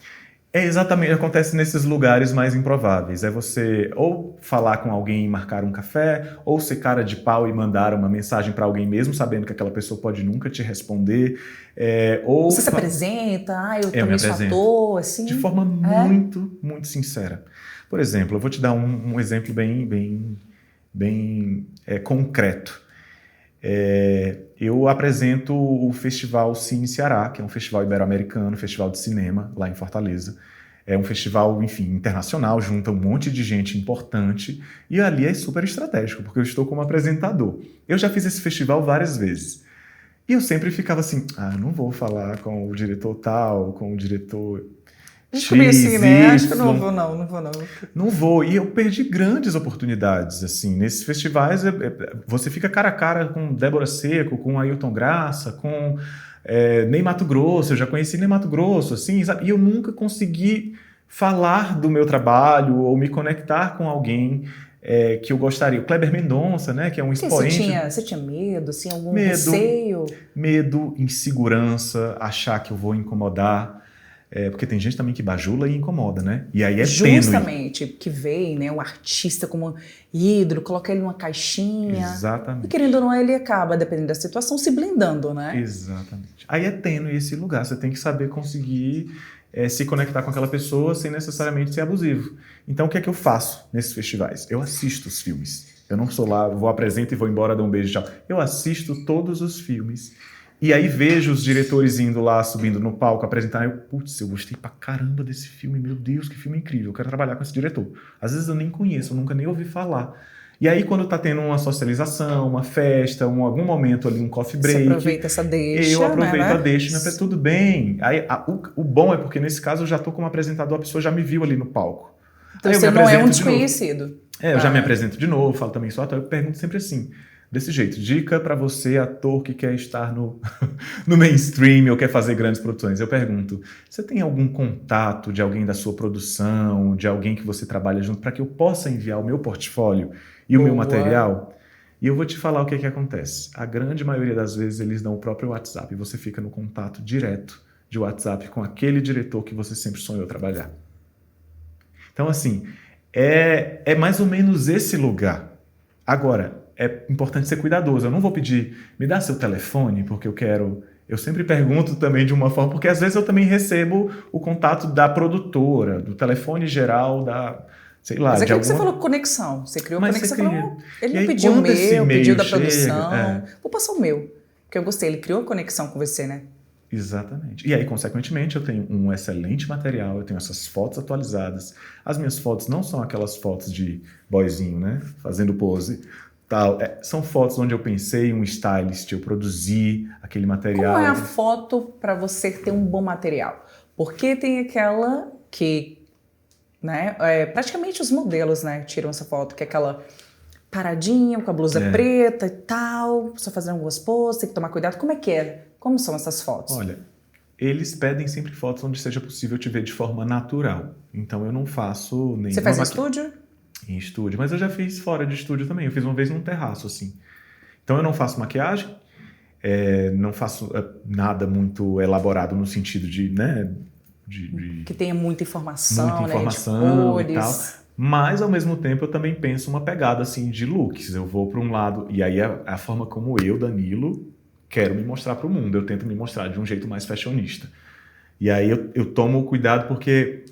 Exatamente, acontece nesses lugares mais improváveis. É você ou falar com alguém e marcar um café, ou ser cara de pau e mandar uma mensagem para alguém mesmo, sabendo que aquela pessoa pode nunca te responder. Ou você se apresenta, eu também sou ator, assim? De forma muito, muito sincera. Por exemplo, eu vou te dar um exemplo bem concreto. Eu apresento o Festival Cine Ceará, que é um festival ibero-americano, festival de cinema, lá em Fortaleza. É um festival, enfim, internacional, junta um monte de gente importante, e ali é super estratégico, porque eu estou como apresentador. Eu já fiz esse festival várias vezes, e eu sempre ficava assim, não vou falar com o diretor tal, com o diretor... Assim, né? Acho que não vou. Não vou. E eu perdi grandes oportunidades, assim. Nesses festivais, você fica cara a cara com Débora Seco, com Ailton Graça, com Ney Matogrosso. Eu já conheci Ney Matogrosso, assim, sabe? E eu nunca consegui falar do meu trabalho ou me conectar com alguém que eu gostaria. O Kleber Mendonça, né? Que é um expoente. Você tinha medo, assim, algum receio? Medo, insegurança, achar que eu vou incomodar. Porque tem gente também que bajula e incomoda, né? E aí Justamente, que vem, né, um artista como ídolo, coloca ele numa caixinha. Exatamente. E querendo ou não, ele acaba, dependendo da situação, se blindando, né? Exatamente. Aí é tênue esse lugar, você tem que saber conseguir se conectar com aquela pessoa sem necessariamente ser abusivo. Então o que é que eu faço nesses festivais? Eu assisto os filmes. Eu não sou lá, vou apresento e vou embora, dou um beijo e tchau. Eu assisto todos os filmes. E aí vejo os diretores indo lá, subindo no palco, apresentar. Eu, putz, eu gostei pra caramba desse filme. Meu Deus, que filme incrível. Eu quero trabalhar com esse diretor. Às vezes eu nem conheço, eu nunca nem ouvi falar. E aí quando tá tendo uma socialização, uma festa, algum momento ali, um coffee break... Você aproveita essa deixa, eu aproveito né? a deixa, mas tudo bem. Aí, o bom é porque nesse caso eu já tô como apresentador, a pessoa já me viu ali no palco. Então Aí eu você me não é um apresento de novo. desconhecido. Eu já me apresento de novo, falo também sou ator, eu pergunto sempre assim, desse jeito, dica pra você, ator que quer estar no mainstream ou quer fazer grandes produções. Eu pergunto, você tem algum contato de alguém da sua produção, de alguém que você trabalha junto, para que eu possa enviar o meu portfólio e o meu material? E eu vou te falar o que acontece. A grande maioria das vezes eles dão o próprio WhatsApp e você fica no contato direto de WhatsApp com aquele diretor que você sempre sonhou trabalhar. Então, assim, é mais ou menos esse lugar. Agora, é importante ser cuidadoso. Eu não vou pedir, me dá seu telefone, porque eu quero... Eu sempre pergunto também de uma forma, porque às vezes eu também recebo o contato da produtora, do telefone geral, da... Sei lá, Mas é de aquilo que você alguma... falou, conexão. Você criou Mas conexão. você cria. Falou, ele E não aí, pediu o quando esse meu, e-mail pediu da chega, produção. Vou passar o meu. Porque eu gostei, ele criou conexão com você, né? Exatamente. E aí, consequentemente, eu tenho um excelente material, eu tenho essas fotos atualizadas. As minhas fotos não são aquelas fotos de boyzinho, né? Fazendo pose. Tal. São fotos onde eu pensei um stylist, eu produzi aquele material. Como é a foto para você ter um bom material? Porque tem aquela que, né? Praticamente os modelos, né? Tiram essa foto, que é aquela paradinha, com a blusa preta e tal, só fazendo algumas poses, tem que tomar cuidado. Como é que é? Como são essas fotos? Olha, eles pedem sempre fotos onde seja possível te ver de forma natural. Então eu não faço nenhuma... Você faz em estúdio? Em estúdio, mas eu já fiz fora de estúdio também. Eu fiz uma vez num terraço, assim. Então eu não faço maquiagem, não faço nada muito elaborado no sentido de, né... Que tenha muita informação, né, de cores. E tal. Mas, ao mesmo tempo, eu também penso uma pegada, assim, de looks. Eu vou para um lado... E aí é a forma como eu, Danilo, quero me mostrar para o mundo. Eu tento me mostrar de um jeito mais fashionista. E aí eu tomo cuidado porque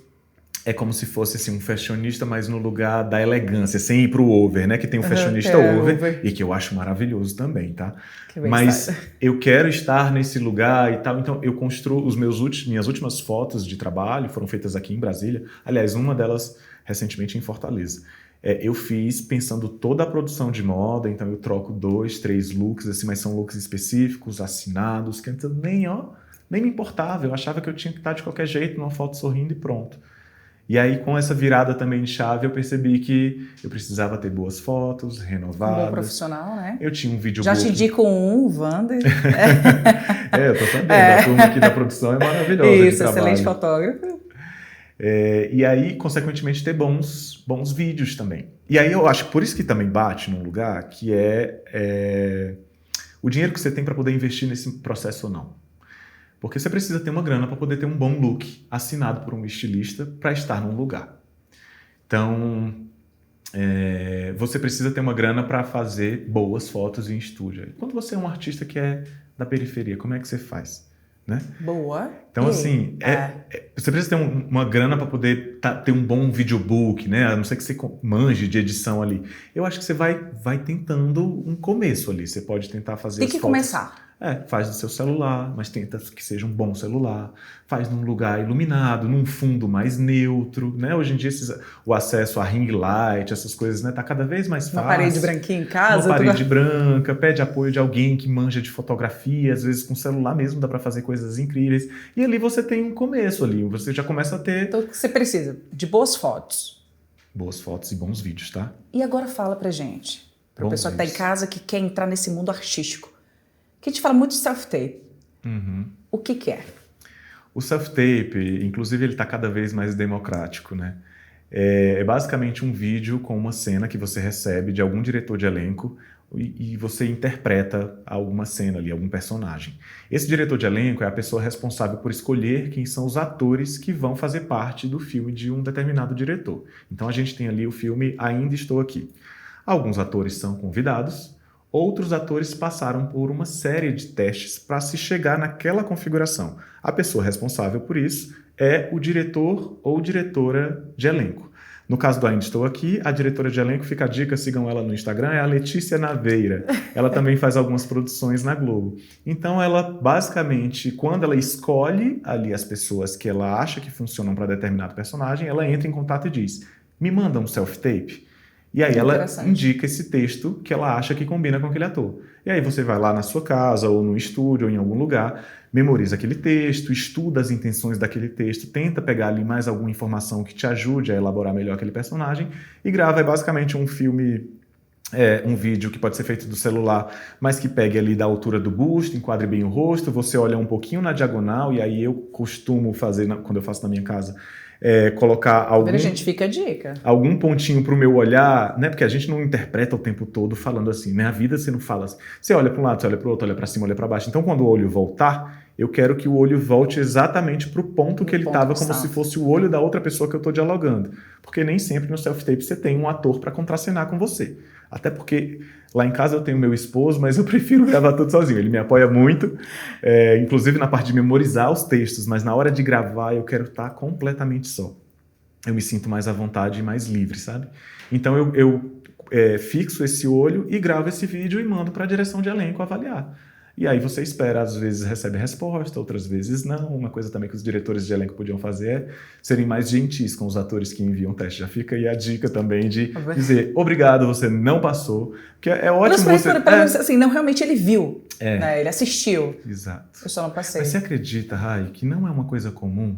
é como se fosse assim, um fashionista, mas no lugar da elegância, sem ir pro over, né? Que tem o fashionista over, e que eu acho maravilhoso também, tá? Mas eu quero estar nesse lugar e tal, então eu construo minhas últimas fotos de trabalho, foram feitas aqui em Brasília. Aliás, uma delas recentemente em Fortaleza. Eu fiz pensando toda a produção de moda, então eu troco 2, 3 looks, assim, mas são looks específicos, assinados, que antes nem me importava, eu achava que eu tinha que estar de qualquer jeito, numa foto sorrindo e pronto. E aí, com essa virada também de chave, eu percebi que eu precisava ter boas fotos, renovadas. Um bom profissional, né? Eu tinha um vídeo... Já te indico um, Wander. Eu tô sabendo, a turma aqui da produção é maravilhosa. Isso, excelente fotógrafo. E aí, consequentemente, ter bons vídeos também. E aí, eu acho que por isso que também bate num lugar que o dinheiro que você tem para poder investir nesse processo ou não. Porque você precisa ter uma grana para poder ter um bom look assinado por um estilista para estar num lugar. Então, você precisa ter uma grana para fazer boas fotos em estúdio. E quando você é um artista que é da periferia, como é que você faz? Né? Boa. Então, assim, você precisa ter uma grana para poder ter um bom videobook, né? A não ser que você manje de edição ali. Eu acho que você vai tentando um começo ali. Você pode tentar fazer Tem que começar. Faz no seu celular, mas tenta que seja um bom celular. Faz num lugar iluminado, num fundo mais neutro, né? Hoje em dia o acesso a ring light, essas coisas, né? Tá cada vez mais fácil. Uma parede branquinha em casa. Uma parede branca, pede apoio de alguém que manja de fotografia, às vezes com celular mesmo dá para fazer coisas incríveis. E ali você tem um começo ali, você já começa a ter... Então você precisa de boas fotos. Boas fotos e bons vídeos, tá? E agora fala pra gente, pro pessoal que tá em casa, que quer entrar nesse mundo artístico. Que a gente fala muito de self-tape. O que é? O self-tape, inclusive, ele está cada vez mais democrático, né? É basicamente um vídeo com uma cena que você recebe de algum diretor de elenco e você interpreta alguma cena ali, algum personagem. Esse diretor de elenco é a pessoa responsável por escolher quem são os atores que vão fazer parte do filme de um determinado diretor. Então a gente tem ali o filme Ainda Estou Aqui. Alguns atores são convidados, outros atores passaram por uma série de testes para se chegar naquela configuração. A pessoa responsável por isso é o diretor ou diretora de elenco. No caso do Ainda Estou Aqui, a diretora de elenco, fica a dica, sigam ela no Instagram, é a Letícia Naveira. Ela também faz algumas produções na Globo. Então ela, basicamente, quando ela escolhe ali as pessoas que ela acha que funcionam para determinado personagem, ela entra em contato e diz, me manda um self-tape. E aí ela indica esse texto que ela acha que combina com aquele ator. E aí você vai lá na sua casa, ou no estúdio, ou em algum lugar, memoriza aquele texto, estuda as intenções daquele texto, tenta pegar ali mais alguma informação que te ajude a elaborar melhor aquele personagem e grava. É basicamente um filme, um vídeo que pode ser feito do celular, mas que pegue ali da altura do busto, enquadre bem o rosto, você olha um pouquinho na diagonal, e aí eu costumo fazer, quando eu faço na minha casa, colocar algum... Gente, fica a dica. Algum pontinho pro meu olhar, né? Porque a gente não interpreta o tempo todo falando assim, né? A vida você não fala assim. Você olha para um lado, você olha para o outro, olha para cima, olha para baixo. Então, quando o olho voltar, eu quero que o olho volte exatamente pro ponto que ele estava, como se fosse o olho da outra pessoa que eu tô dialogando. Porque nem sempre no self-tape você tem um ator para contracenar com você. Até porque lá em casa eu tenho meu esposo, mas eu prefiro gravar tudo sozinho. Ele me apoia muito, inclusive na parte de memorizar os textos, mas na hora de gravar eu quero estar completamente só. Eu me sinto mais à vontade e mais livre, sabe? Então eu fixo esse olho e gravo esse vídeo e mando para a direção de elenco avaliar. E aí você espera, às vezes recebe resposta, outras vezes não. Uma coisa também que os diretores de elenco podiam fazer é serem mais gentis com os atores que enviam teste. Já fica aí a dica também de dizer, obrigado, você não passou. Porque é ótimo você... Pelo menos assim, não, realmente ele viu, né? Ele assistiu. Exato. Eu só não passei. Mas você acredita, Rai, que não é uma coisa comum?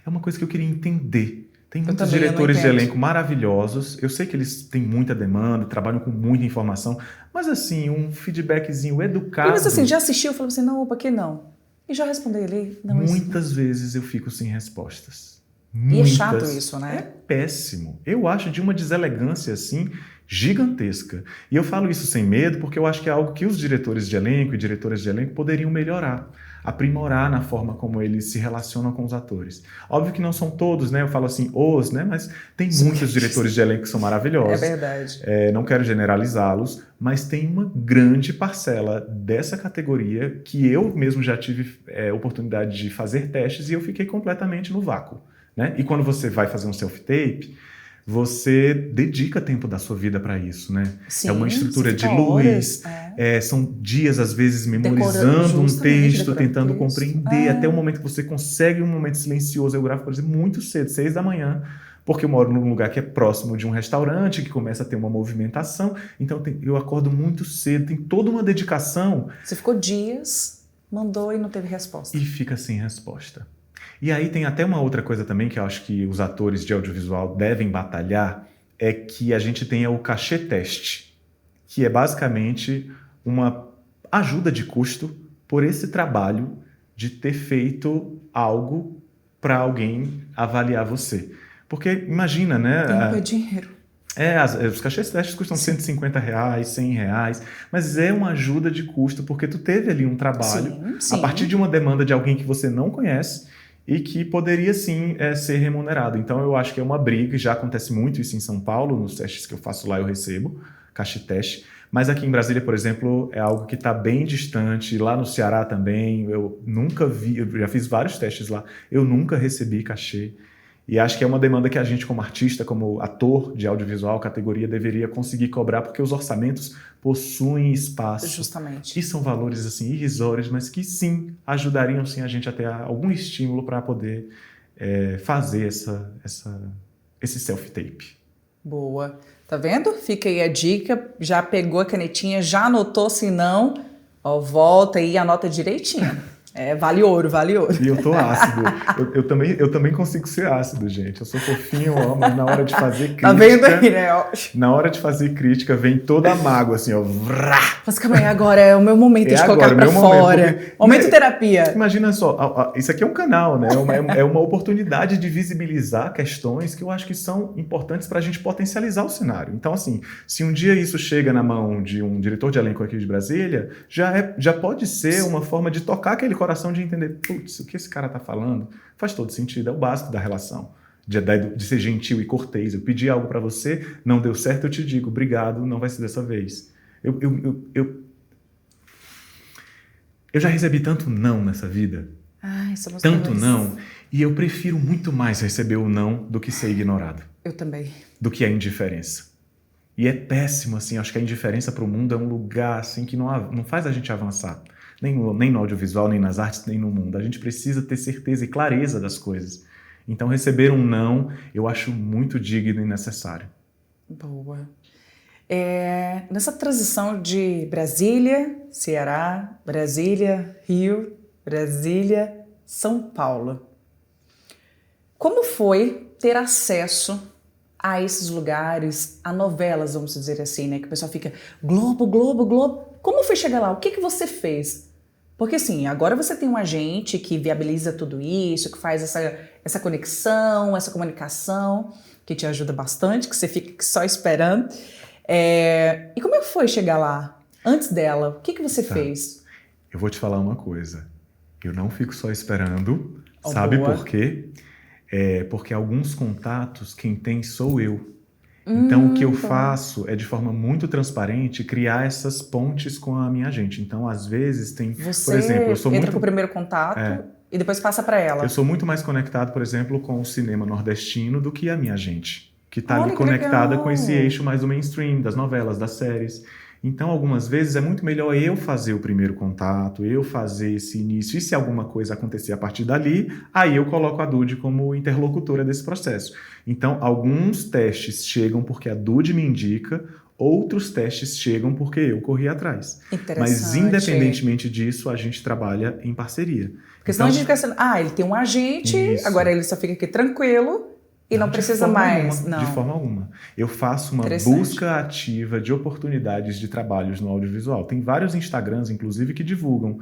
É uma coisa que eu queria entender. Tem muitos diretores de elenco maravilhosos. Eu sei que eles têm muita demanda, trabalham com muita informação, mas assim, um feedbackzinho educado. Mas assim, já assistiu? Falou assim, não, opa, que não. E já respondeu ele? Não, muitas vezes eu fico sem respostas. E é chato isso, né? É péssimo. Eu acho de uma deselegância assim gigantesca. E eu falo isso sem medo porque eu acho que é algo que os diretores de elenco e diretoras de elenco poderiam melhorar, aprimorar na forma como eles se relacionam com os atores. Óbvio que não são todos, né? Eu falo assim, né? Mas tem muitos diretores de elenco que são maravilhosos. É verdade. Não quero generalizá-los, mas tem uma grande parcela dessa categoria que eu mesmo já tive oportunidade de fazer testes e eu fiquei completamente no vácuo, né? E quando você vai fazer um self-tape, você dedica tempo da sua vida para isso, né? Sim, é uma estrutura de luz, são dias, às vezes, memorizando um texto, tentando compreender, até o momento que você consegue um momento silencioso. Eu gravo, por exemplo, muito cedo, 6 da manhã, porque eu moro num lugar que é próximo de um restaurante, que começa a ter uma movimentação, então eu acordo muito cedo, tem toda uma dedicação. Você ficou dias, mandou e não teve resposta. E fica sem resposta. E aí tem até uma outra coisa também que eu acho que os atores de audiovisual devem batalhar, é que a gente tenha o cachê teste, que é basicamente uma ajuda de custo por esse trabalho de ter feito algo para alguém avaliar você. Porque imagina, né? Tempo é dinheiro. Os cachês testes custam R$150, R$100, mas é uma ajuda de custo porque tu teve ali um trabalho a partir de uma demanda de alguém que você não conhece e que poderia sim ser remunerado. Então eu acho que é uma briga, e já acontece muito isso em São Paulo, nos testes que eu faço lá eu recebo cachê teste, mas aqui em Brasília, por exemplo, é algo que está bem distante, lá no Ceará também, eu nunca vi, eu já fiz vários testes lá, eu nunca recebi cachê. E acho que é uma demanda que a gente, como artista, como ator de audiovisual, categoria, deveria conseguir cobrar, porque os orçamentos possuem espaço. Justamente. E são valores assim, irrisórios, mas que sim, ajudariam sim a gente a ter algum estímulo para poder fazer esse self-tape. Boa. Tá vendo? Fica aí a dica. Já pegou a canetinha, já anotou, se não, volta aí e anota direitinho. Vale ouro, vale ouro. E eu tô ácido. Eu também consigo ser ácido, gente. Eu sou fofinho, mas na hora de fazer crítica... Tá vendo aí, né? Na hora de fazer crítica, vem toda a mágoa, assim, ó. Mas calma aí, agora é o meu momento de colocar pra fora. Momento terapia. Imagina só, isso aqui é um canal, né? É uma oportunidade de visibilizar questões que eu acho que são importantes pra gente potencializar o cenário. Então, assim, se um dia isso chega na mão de um diretor de elenco aqui de Brasília, já pode ser uma forma de tocar aquele coração de entender, putz, o que esse cara tá falando faz todo sentido, é o básico da relação, de ser gentil e cortês. Eu pedi algo para você, não deu certo, eu te digo, obrigado, não vai ser dessa vez. Eu já recebi tanto não nessa vida. Ai, somos Tanto dois. não, e eu prefiro muito mais receber o não do que ser ignorado, Eu também. do que a indiferença. E é péssimo, assim, acho que a indiferença para o mundo é um lugar, assim, que não faz a gente avançar. Nem no audiovisual, nem nas artes, nem no mundo. A gente precisa ter certeza e clareza das coisas. Então, receber um não, eu acho muito digno e necessário. Boa. Nessa transição de Brasília, Ceará, Brasília, Rio, Brasília, São Paulo. Como foi ter acesso a esses lugares, a novelas, vamos dizer assim, né? Que o pessoal fica Globo, Globo, Globo. Como foi chegar lá? O que você fez? Porque assim, agora você tem um agente que viabiliza tudo isso, que faz essa conexão, essa comunicação, que te ajuda bastante, que você fica só esperando. E como é que foi chegar lá? Antes dela, o que você fez? Eu vou te falar uma coisa. Eu não fico só esperando. Sabe boa. por quê? Porque alguns contatos, quem tem sou eu. Então, o que eu faço é, de forma muito transparente, criar essas pontes com a minha agente. Então, às vezes, tem... Você por exemplo, eu sou entra muito... com o primeiro contato e depois passa para ela. Eu sou muito mais conectado, por exemplo, com o cinema nordestino do que a minha agente, que está ali Olha, que conectada legal. com esse eixo mais do mainstream, das novelas, das séries. Então, algumas vezes, é muito melhor eu fazer o primeiro contato, eu fazer esse início, e se alguma coisa acontecer a partir dali, aí eu coloco a Dude como interlocutora desse processo. Então, alguns testes chegam porque a Dude me indica, outros testes chegam porque eu corri atrás. Mas, independentemente disso, a gente trabalha em parceria. Porque senão a gente fica sendo, ele tem um agente, isso. Agora ele só fica aqui tranquilo e não precisa mais. Não. De forma alguma. Eu faço uma busca ativa de oportunidades de trabalhos no audiovisual. Tem vários Instagrams, inclusive, que divulgam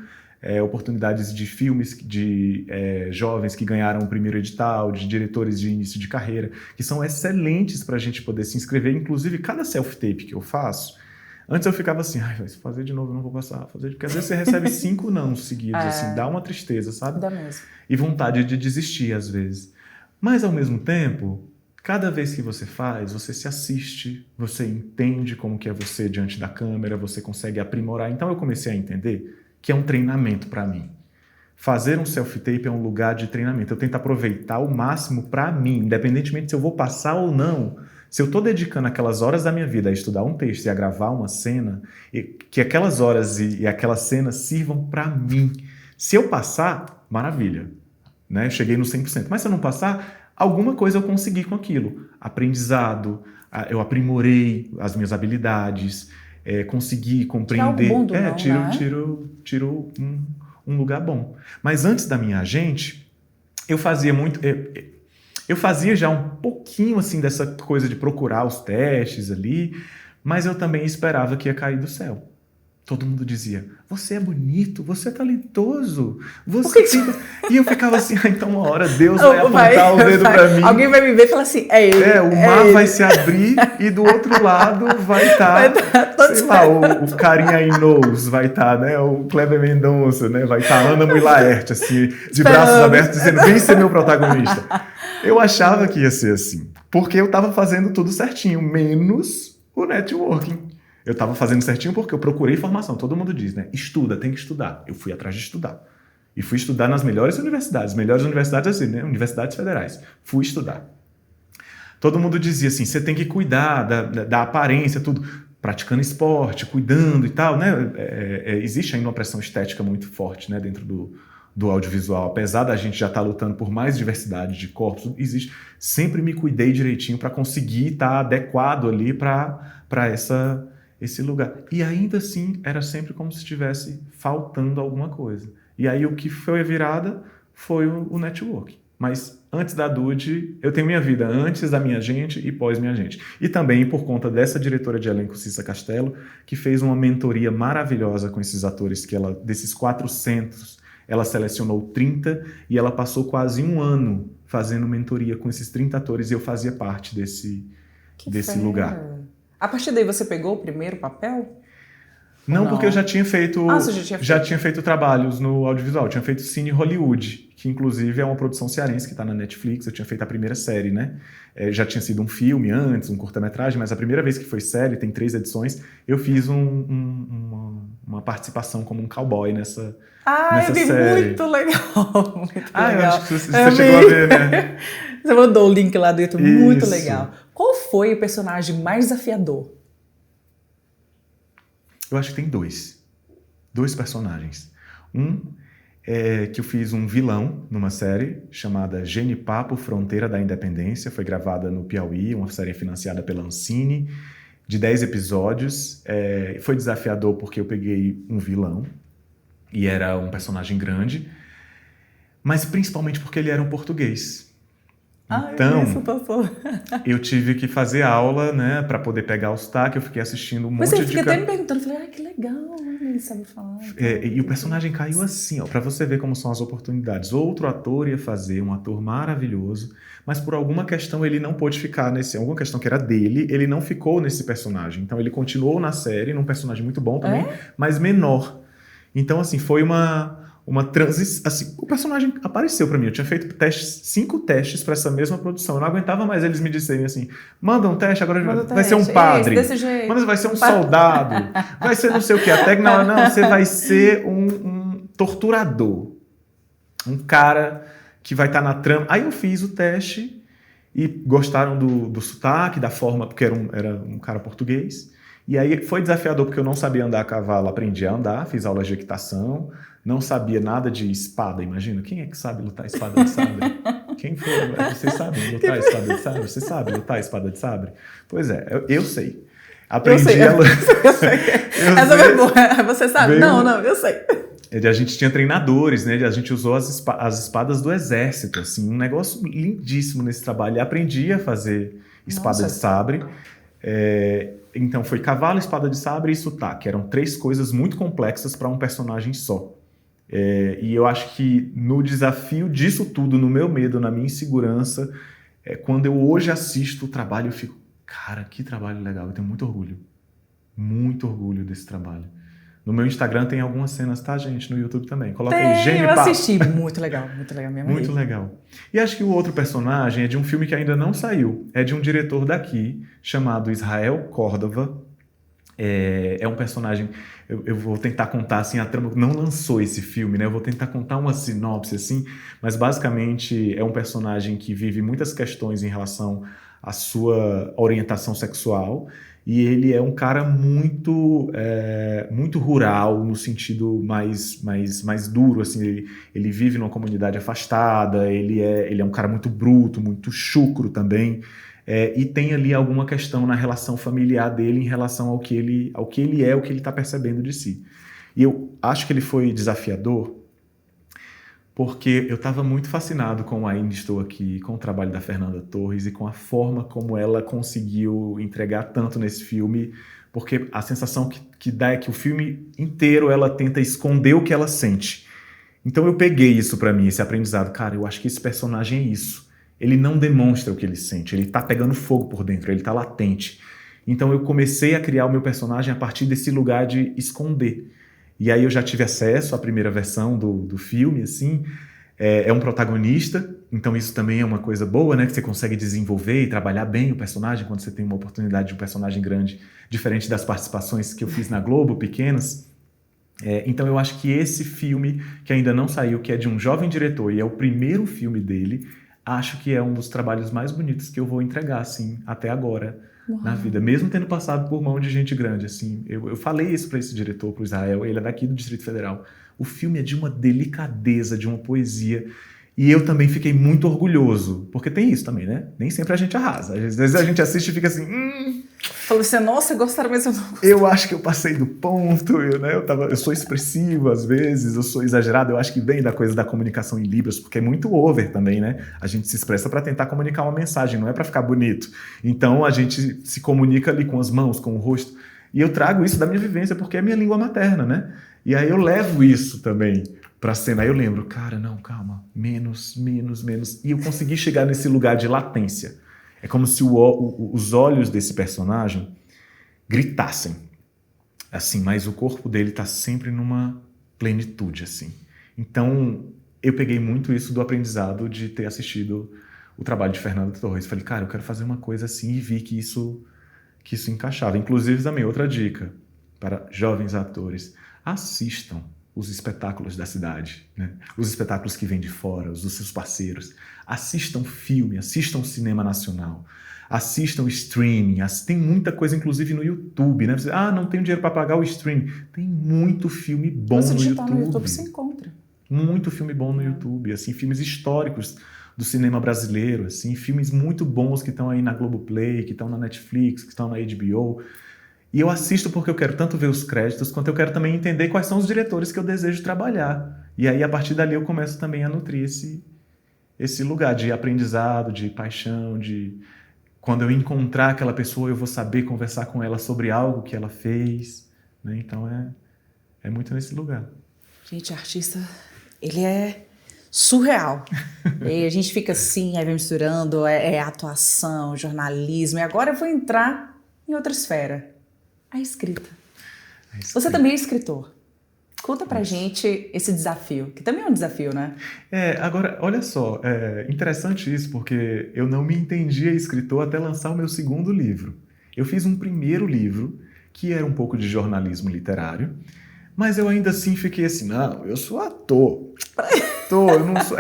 oportunidades de filmes de jovens que ganharam o primeiro edital, de diretores de início de carreira, que são excelentes para a gente poder se inscrever. Inclusive, cada self-tape que eu faço, antes eu ficava assim, se fazer de novo eu não vou passar, porque às vezes você recebe 5 não seguidos, assim, dá uma tristeza, sabe? Dá mesmo. E vontade de desistir, às vezes. Mas, ao mesmo tempo, cada vez que você faz, você se assiste, você entende como que é você diante da câmera, você consegue aprimorar. Então, eu comecei a entender que é um treinamento para mim. Fazer um self-tape é um lugar de treinamento. Eu tento aproveitar o máximo para mim, independentemente se eu vou passar ou não. Se eu estou dedicando aquelas horas da minha vida a estudar um texto e a gravar uma cena, que aquelas horas e aquelas cenas sirvam para mim. Se eu passar, maravilha. Né? Cheguei no 100%. Mas se eu não passar, alguma coisa eu consegui com aquilo. Aprendizado, eu aprimorei as minhas habilidades, consegui compreender. Que é algo bom do não, tiro um lugar bom. Mas antes da minha agente, eu fazia muito... Eu fazia já um pouquinho assim dessa coisa de procurar os testes ali, mas eu também esperava que ia cair do céu. Todo mundo dizia, você é bonito, você é talentoso, você tem... E eu ficava assim, então uma hora Deus vai apontar o dedo pra mim. Alguém vai me ver e falar assim, é ele. O mar vai se abrir e do outro lado vai estar, sei lá, o carinha aí Knows, vai estar, né, o Kleber Mendonça, né, vai estar Ana Mui Laerte, assim, de braços abertos, dizendo, vem ser meu protagonista. Eu achava que ia ser assim, porque eu estava fazendo tudo certinho, menos o networking. Eu estava fazendo certinho porque eu procurei informação. Todo mundo diz, né? Estuda, tem que estudar. Eu fui atrás de estudar. E fui estudar nas melhores universidades. Melhores universidades assim, né? Universidades federais. Fui estudar. Todo mundo dizia assim, você tem que cuidar da aparência, tudo. Praticando esporte, cuidando e tal, né? Existe ainda uma pressão estética muito forte, né? Dentro do audiovisual. Apesar da gente já estar lutando por mais diversidade de corpos, existe. Sempre me cuidei direitinho para conseguir estar adequado ali para esse lugar. E ainda assim, era sempre como se estivesse faltando alguma coisa. E aí o que foi a virada foi o network. Mas antes da Dude, eu tenho minha vida antes da minha gente e pós minha gente. E também por conta dessa diretora de elenco, Cissa Castelo, que fez uma mentoria maravilhosa com esses atores, que desses 400, ela selecionou 30 e ela passou quase um ano fazendo mentoria com esses 30 atores e eu fazia parte desse lugar. A partir daí você pegou o primeiro papel? Não, porque eu já tinha feito, você já tinha feito? Já tinha feito trabalhos no audiovisual. Eu tinha feito Cine Hollywood, que inclusive é uma produção cearense que está na Netflix. Eu tinha feito a primeira série, né? Já tinha sido um filme antes, um curta-metragem, mas a primeira vez que foi série, tem 3 edições, eu fiz uma participação como um cowboy nessa série. Muito legal. Muito Eu legal. acho que você chegou a ver, né? Você mandou o link lá do YouTube, Isso. muito legal. Qual foi o personagem mais desafiador? Eu acho que tem 2 personagens. Um é que eu fiz um vilão numa série chamada Genipapo, Fronteira da Independência. Foi gravada no Piauí, uma série financiada pela Ancine, de 10 episódios. Foi desafiador porque eu peguei um vilão e era um personagem grande, mas principalmente porque ele era um português. Então, eu tive que fazer aula, né, para poder pegar o sotaque. Eu fiquei assistindo um monte de... Você fica até me perguntando, falei, que legal, ele sabe falar. E o personagem caiu assim, ó, para você ver como são as oportunidades. Outro ator ia fazer, um ator maravilhoso, mas por alguma questão ele não pôde ficar alguma questão que era dele, ele não ficou nesse personagem. Então ele continuou na série, num personagem muito bom também, mas menor. Então, assim, foi uma transição. Assim, o personagem apareceu pra mim. Eu tinha feito 5 testes pra essa mesma produção. Eu não aguentava mais eles me disserem assim: manda um teste, agora vai ser um padre. Desse jeito. Vai ser um soldado. Vai ser não sei o quê. Até que não, você vai ser um torturador. Um cara que vai estar na trama. Aí eu fiz o teste e gostaram do sotaque, da forma, porque era um cara português. E aí foi desafiador porque eu não sabia andar a cavalo, aprendi a andar, fiz aulas de equitação, não sabia nada de espada, imagina. Quem é que sabe lutar espada de sabre? Quem foi? Vocês sabem lutar espada de sabre? Você sabe lutar espada de sabre? Pois é, eu sei. Aprendi a lutar. Essa foi boa. Você sabe? Não, eu sei. A gente tinha treinadores, né? A gente usou as espadas do exército, assim, um negócio lindíssimo nesse trabalho. E aprendi a fazer espada de sabre. Então foi cavalo, espada de sabre e sotaque. Eram 3 coisas muito complexas para um personagem só. E eu acho que no desafio disso tudo, no meu medo, na minha insegurança, quando eu hoje assisto o trabalho, eu fico, cara, que trabalho legal. Eu tenho muito orgulho desse trabalho. No meu Instagram tem algumas cenas, tá, gente? No YouTube também. Coloca aí, Genipapo. Eu assisti. Muito legal mesmo. Muito legal. E acho que o outro personagem é de um filme que ainda não saiu. É de um diretor daqui, chamado Israel Córdova. É um personagem... Eu vou tentar contar, assim, a trama... Não lançou esse filme, né? Eu vou tentar contar uma sinopse, assim. Mas, basicamente, é um personagem que vive muitas questões em relação à sua orientação sexual. E ele é um cara muito rural, no sentido mais duro, assim. Ele vive numa comunidade afastada, ele é um cara muito bruto, muito chucro também. E tem ali alguma questão na relação familiar dele em relação ao que ele é, o que ele está percebendo de si. E eu acho que ele foi desafiador porque eu estava muito fascinado com Ainda Estou Aqui, com o trabalho da Fernanda Torres e com a forma como ela conseguiu entregar tanto nesse filme, porque a sensação que dá é que o filme inteiro ela tenta esconder o que ela sente. Então eu peguei isso para mim, esse aprendizado. Cara, eu acho que esse personagem é isso. Ele não demonstra o que ele sente, ele tá pegando fogo por dentro, ele tá latente. Então eu comecei a criar o meu personagem a partir desse lugar de esconder. E aí eu já tive acesso à primeira versão do filme, assim. É um protagonista, então isso também é uma coisa boa, né? Que você consegue desenvolver e trabalhar bem o personagem quando você tem uma oportunidade de um personagem grande, diferente das participações que eu fiz na Globo, pequenas. Então eu acho que esse filme, que ainda não saiu, que é de um jovem diretor e é o primeiro filme dele, acho que é um dos trabalhos mais bonitos que eu vou entregar, assim, até agora. Uau. Na vida, mesmo tendo passado por mão de gente grande, assim. Eu falei isso para esse diretor, para o Israel, ele é daqui do Distrito Federal. O filme é de uma delicadeza, de uma poesia, e eu também fiquei muito orgulhoso, porque tem isso também, né? Nem sempre a gente arrasa, às vezes a gente assiste e fica assim... Falou assim, nossa, gostaram, mas eu não gostei. Eu acho que eu passei do ponto, eu sou expressivo às vezes, eu sou exagerado, eu acho que vem da coisa da comunicação em Libras, porque é muito over também, né? A gente se expressa para tentar comunicar uma mensagem, não é para ficar bonito. Então a gente se comunica ali com as mãos, com o rosto, e eu trago isso da minha vivência, porque é minha língua materna, né? E aí eu levo isso também pra cena, aí eu lembro, cara, não, calma, menos, e eu consegui chegar nesse lugar de latência. É como se os olhos desse personagem gritassem. assim, mas o corpo dele está sempre numa plenitude, assim. Então, eu peguei muito isso do aprendizado de ter assistido o trabalho de Fernando Torres. Falei, cara, eu quero fazer uma coisa assim, e vi que isso encaixava. Inclusive, também, outra dica para jovens atores: assistam os espetáculos da cidade, né? Os espetáculos que vêm de fora, os dos seus parceiros. Assistam filme, assistam cinema nacional, assistam streaming. Tem muita coisa, inclusive, no YouTube, né? Você, não tenho dinheiro para pagar o streaming. Tem muito filme bom Você no digitar YouTube. no YouTube você encontra. Muito filme bom no YouTube, assim, filmes históricos do cinema brasileiro, assim, filmes muito bons que estão aí na Globoplay, que estão na Netflix, que estão na HBO. E eu assisto porque eu quero tanto ver os créditos, quanto eu quero também entender quais são os diretores que eu desejo trabalhar. E aí, a partir dali, eu começo também a nutrir esse lugar de aprendizado, de paixão, de... Quando eu encontrar aquela pessoa, eu vou saber conversar com ela sobre algo que ela fez, né? Então, é muito nesse lugar. Gente, artista, ele é surreal. E a gente fica assim, aí vai misturando, atuação, jornalismo, e agora eu vou entrar em outra esfera. A escrita. Você também é escritor. Conta pra gente esse desafio, que também é um desafio, né? Agora, olha só, é interessante isso, porque eu não me entendia escritor até lançar o meu segundo livro. Eu fiz um primeiro livro, que era um pouco de jornalismo literário, mas eu ainda assim fiquei assim, não, eu sou ator. Eu não sou,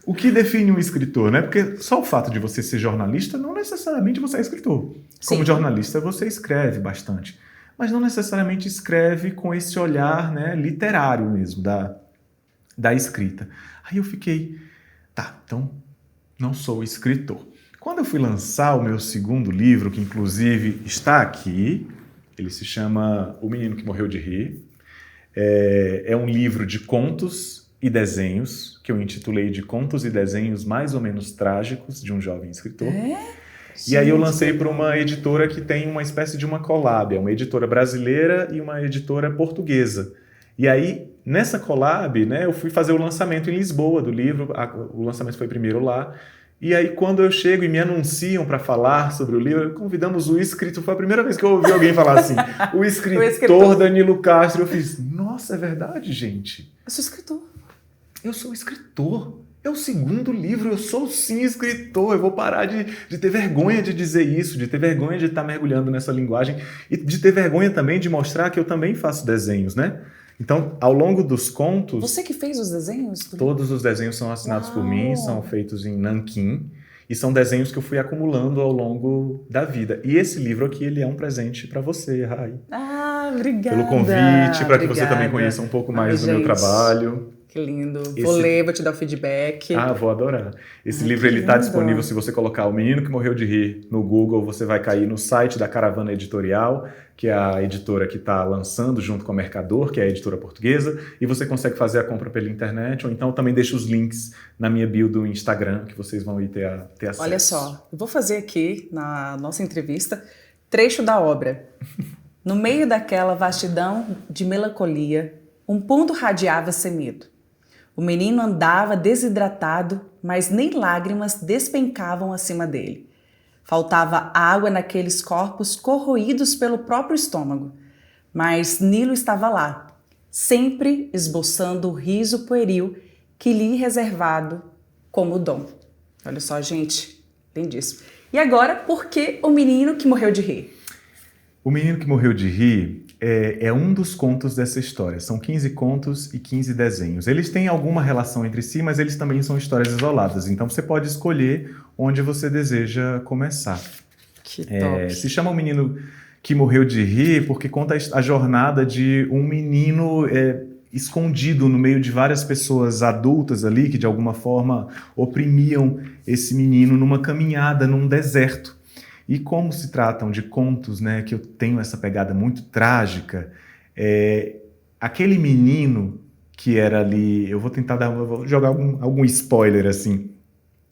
o que define um escritor, né? Porque só o fato de você ser jornalista, não necessariamente você é escritor. Como Sim. jornalista, você escreve bastante, mas não necessariamente escreve com esse olhar, né, literário mesmo, da escrita. Aí eu fiquei, então não sou escritor. Quando eu fui lançar o meu segundo livro, que inclusive está aqui, ele se chama O Menino que Morreu de Rir, é um livro de contos e desenhos, que eu intitulei de Contos e Desenhos Mais ou Menos Trágicos, de um jovem escritor. E aí eu lancei para uma editora que tem uma espécie de uma collab, uma editora brasileira e uma editora portuguesa. E aí, nessa collab, né, eu fui fazer o lançamento em Lisboa do livro, o lançamento foi primeiro lá. E aí, quando eu chego e me anunciam para falar sobre o livro, convidamos o escritor. Foi a primeira vez que eu ouvi alguém falar assim, o escritor Danilo Castro. Eu fiz, nossa, é verdade, gente? Eu sou escritor. Eu sou escritor. É o segundo livro, eu sou sim escritor. Eu vou parar de ter vergonha de dizer isso, de ter vergonha de estar mergulhando nessa linguagem e de ter vergonha também de mostrar que eu também faço desenhos, né? Então, ao longo dos contos... Você que fez os desenhos? Todos os desenhos são assinados por mim, são feitos em nanquim, e são desenhos que eu fui acumulando ao longo da vida. E esse livro aqui, ele é um presente para você, Rai. Obrigada. Pelo convite, para que você também conheça um pouco mais do meu trabalho. Que lindo. Vou ler, vou te dar o feedback. Vou adorar. Esse livro ele está disponível, se você colocar O Menino que Morreu de Rir no Google, você vai cair no site da Caravana Editorial, que é a editora que está lançando junto com a Mercador, que é a editora portuguesa, e você consegue fazer a compra pela internet, ou então também deixo os links na minha bio do Instagram, que vocês vão ir ter acesso. Olha só, eu vou fazer aqui, na nossa entrevista, trecho da obra. No meio daquela vastidão de melancolia, um ponto radiava sem medo. O menino andava desidratado, mas nem lágrimas despencavam acima dele. Faltava água naqueles corpos corroídos pelo próprio estômago. Mas Nilo estava lá, sempre esboçando o riso pueril que lhe reservado como dom. Olha só, gente, lindíssimo. E agora, por que O Menino que Morreu de Rir? O Menino que Morreu de Rir é um dos contos dessa história. São 15 contos e 15 desenhos. Eles têm alguma relação entre si, mas eles também são histórias isoladas. Então você pode escolher onde você deseja começar. Que top. Se chama O Menino que Morreu de Rir porque conta a jornada de um menino escondido no meio de várias pessoas adultas ali que de alguma forma oprimiam esse menino numa caminhada num deserto. E como se tratam de contos, né, que eu tenho essa pegada muito trágica, aquele menino que era ali, eu vou jogar algum spoiler assim,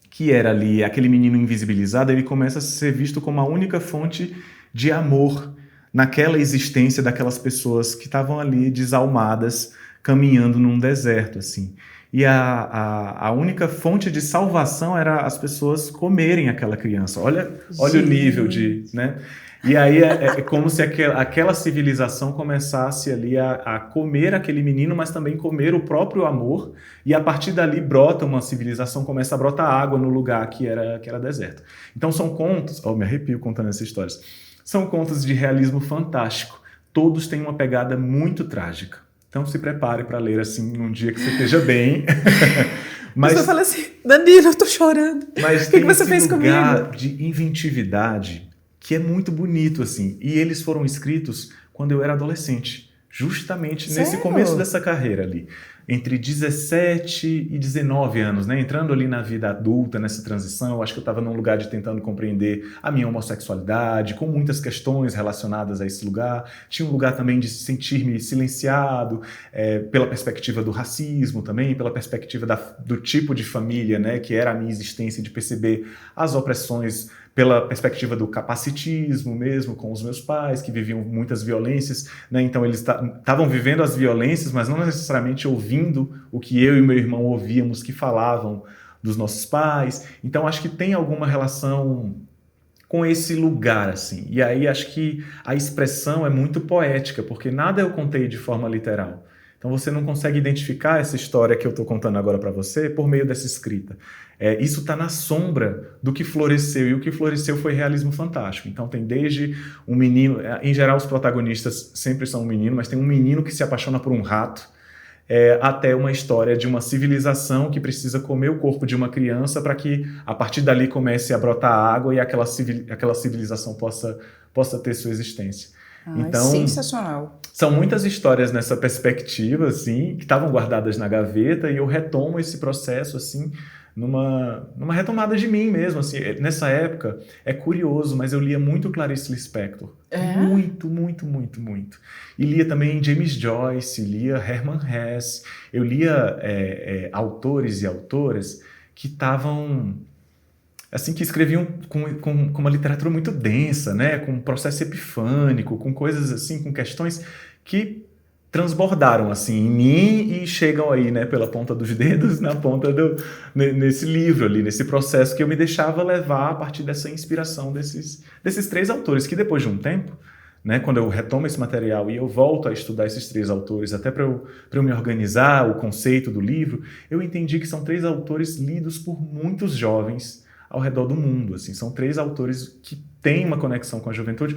que era ali, aquele menino invisibilizado, ele começa a ser visto como a única fonte de amor naquela existência daquelas pessoas que estavam ali desalmadas, caminhando num deserto, assim. e a única fonte de salvação era as pessoas comerem aquela criança. Olha o nível de... né? E aí é como se aquela civilização começasse ali a comer aquele menino, mas também comer o próprio amor, e a partir dali brota uma civilização, começa a brotar água no lugar que era deserto. Então são contos, me arrepio contando essas histórias, são contos de realismo fantástico, todos têm uma pegada muito trágica. Então se prepare para ler assim num dia que você esteja bem. Mas você fala assim, Danilo, eu tô chorando. Mas o que você fez lugar comigo? De inventividade que é muito bonito, assim. E eles foram escritos quando eu era adolescente, justamente nesse começo dessa carreira ali. Entre 17 e 19 anos, né? Entrando ali na vida adulta, nessa transição, eu acho que eu estava num lugar de tentando compreender a minha homossexualidade, com muitas questões relacionadas a esse lugar. Tinha um lugar também de sentir-me silenciado, pela perspectiva do racismo também, pela perspectiva do tipo de família, né? Que era a minha existência, de perceber as opressões pela perspectiva do capacitismo mesmo, com os meus pais, que viviam muitas violências, né? Então eles estavam vivendo as violências, mas não necessariamente ouvindo o que eu e meu irmão ouvíamos, que falavam dos nossos pais. Então acho que tem alguma relação com esse lugar, assim. E aí acho que a expressão é muito poética, porque nada eu contei de forma literal. Então você não consegue identificar essa história que eu estou contando agora para você por meio dessa escrita. Isso está na sombra do que floresceu, e o que floresceu foi realismo fantástico. Então tem desde um menino, em geral os protagonistas sempre são um menino, mas tem um menino que se apaixona por um rato, até uma história de uma civilização que precisa comer o corpo de uma criança para que a partir dali comece a brotar água e aquela civilização possa ter sua existência. Então, sensacional. São muitas histórias nessa perspectiva, assim, que estavam guardadas na gaveta, e eu retomo esse processo, assim, numa retomada de mim mesmo, assim. Nessa época, é curioso, mas eu lia muito Clarice Lispector. Muito, muito, muito, muito. E lia também James Joyce, lia Hermann Hesse, eu lia autores e autoras que estavam... assim, que escreviam com uma literatura muito densa, né? Com um processo epifânico, com coisas assim, com questões que transbordaram assim em mim e chegam aí, né, pela ponta dos dedos, nesse livro ali, nesse processo que eu me deixava levar a partir dessa inspiração desses três autores, que depois de um tempo, né, quando eu retomo esse material e eu volto a estudar esses três autores, até para eu me organizar, o conceito do livro, eu entendi que são três autores lidos por muitos jovens ao redor do mundo, assim. São três autores que têm uma conexão com a juventude,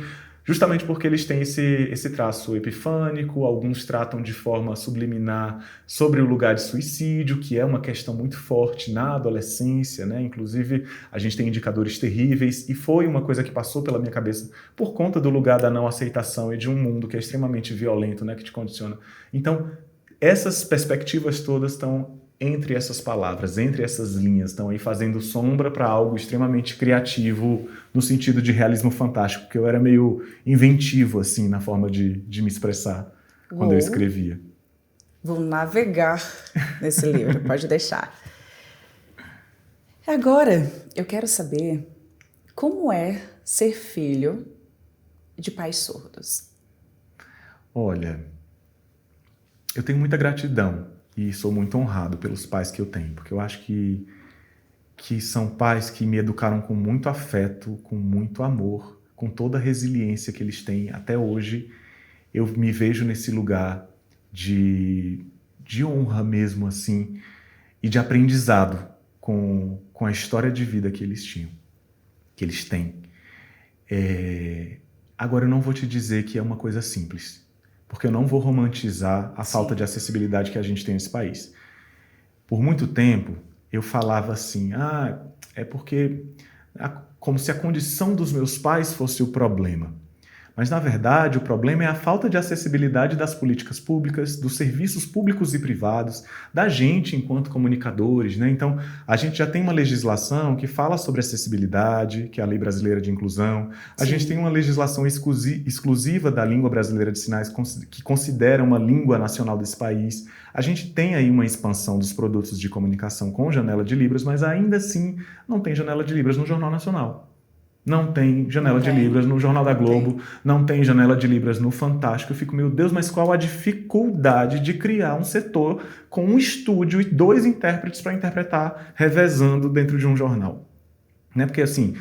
justamente porque eles têm esse traço epifânico. Alguns tratam de forma subliminar sobre o lugar de suicídio, que é uma questão muito forte na adolescência, né? Inclusive, a gente tem indicadores terríveis, e foi uma coisa que passou pela minha cabeça por conta do lugar da não aceitação e de um mundo que é extremamente violento, né? Que te condiciona. Então, essas perspectivas todas estão entre essas palavras, entre essas linhas, estão aí fazendo sombra para algo extremamente criativo, no sentido de realismo fantástico, porque eu era meio inventivo, assim, na forma de me expressar quando eu escrevia. Vou navegar nesse livro, pode deixar. Agora, eu quero saber como é ser filho de pais surdos. Olha, eu tenho muita gratidão e sou muito honrado pelos pais que eu tenho, porque eu acho que são pais que me educaram com muito afeto, com muito amor, com toda a resiliência que eles têm até hoje. Eu me vejo nesse lugar de honra mesmo, assim, e de aprendizado com a história de vida que eles tinham, que eles têm. Agora, eu não vou te dizer que é uma coisa simples, porque eu não vou romantizar a falta de acessibilidade que a gente tem nesse país. Por muito tempo, eu falava assim, é porque... como se a condição dos meus pais fosse o problema. Mas, na verdade, o problema é a falta de acessibilidade das políticas públicas, dos serviços públicos e privados, da gente enquanto comunicadores, né? Então, a gente já tem uma legislação que fala sobre acessibilidade, que é a Lei Brasileira de Inclusão. A gente tem uma legislação exclusiva da língua brasileira de sinais, que considera uma língua nacional desse país. A gente tem aí uma expansão dos produtos de comunicação com janela de Libras, mas ainda assim não tem janela de Libras no Jornal Nacional. Não tem janela de Libras no Jornal da Globo, não tem janela de Libras no Fantástico. Eu fico, meu Deus, mas qual a dificuldade de criar um setor com um estúdio e 2 intérpretes para interpretar, revezando dentro de um jornal? Né? Porque, assim,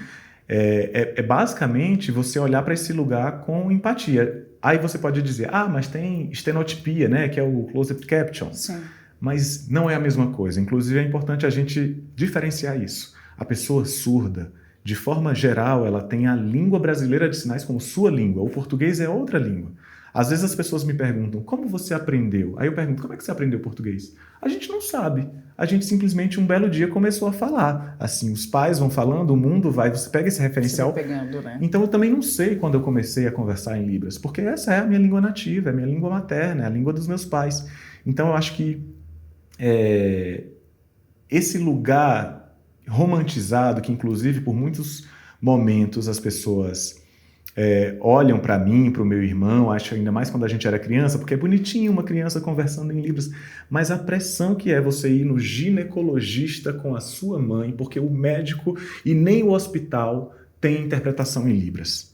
é basicamente você olhar para esse lugar com empatia. Aí você pode dizer, mas tem estenotipia, né? Que é o closed caption. Sim. Mas não é a mesma coisa. Inclusive, é importante a gente diferenciar isso. A pessoa surda, de forma geral, ela tem a língua brasileira de sinais como sua língua. O português é outra língua. Às vezes as pessoas me perguntam, como você aprendeu? Aí eu pergunto, como é que você aprendeu português? A gente não sabe. A gente simplesmente um belo dia começou a falar. Assim, os pais vão falando, o mundo vai, você pega esse referencial. Você vai pegando, né? Então eu também não sei quando eu comecei a conversar em Libras, porque essa é a minha língua nativa, é a minha língua materna, é a língua dos meus pais. Então eu acho que esse lugar romantizado, que inclusive por muitos momentos as pessoas olham para mim, para o meu irmão, acho ainda mais quando a gente era criança, porque é bonitinho uma criança conversando em Libras, mas a pressão que é você ir no ginecologista com a sua mãe, porque o médico e nem o hospital tem interpretação em Libras.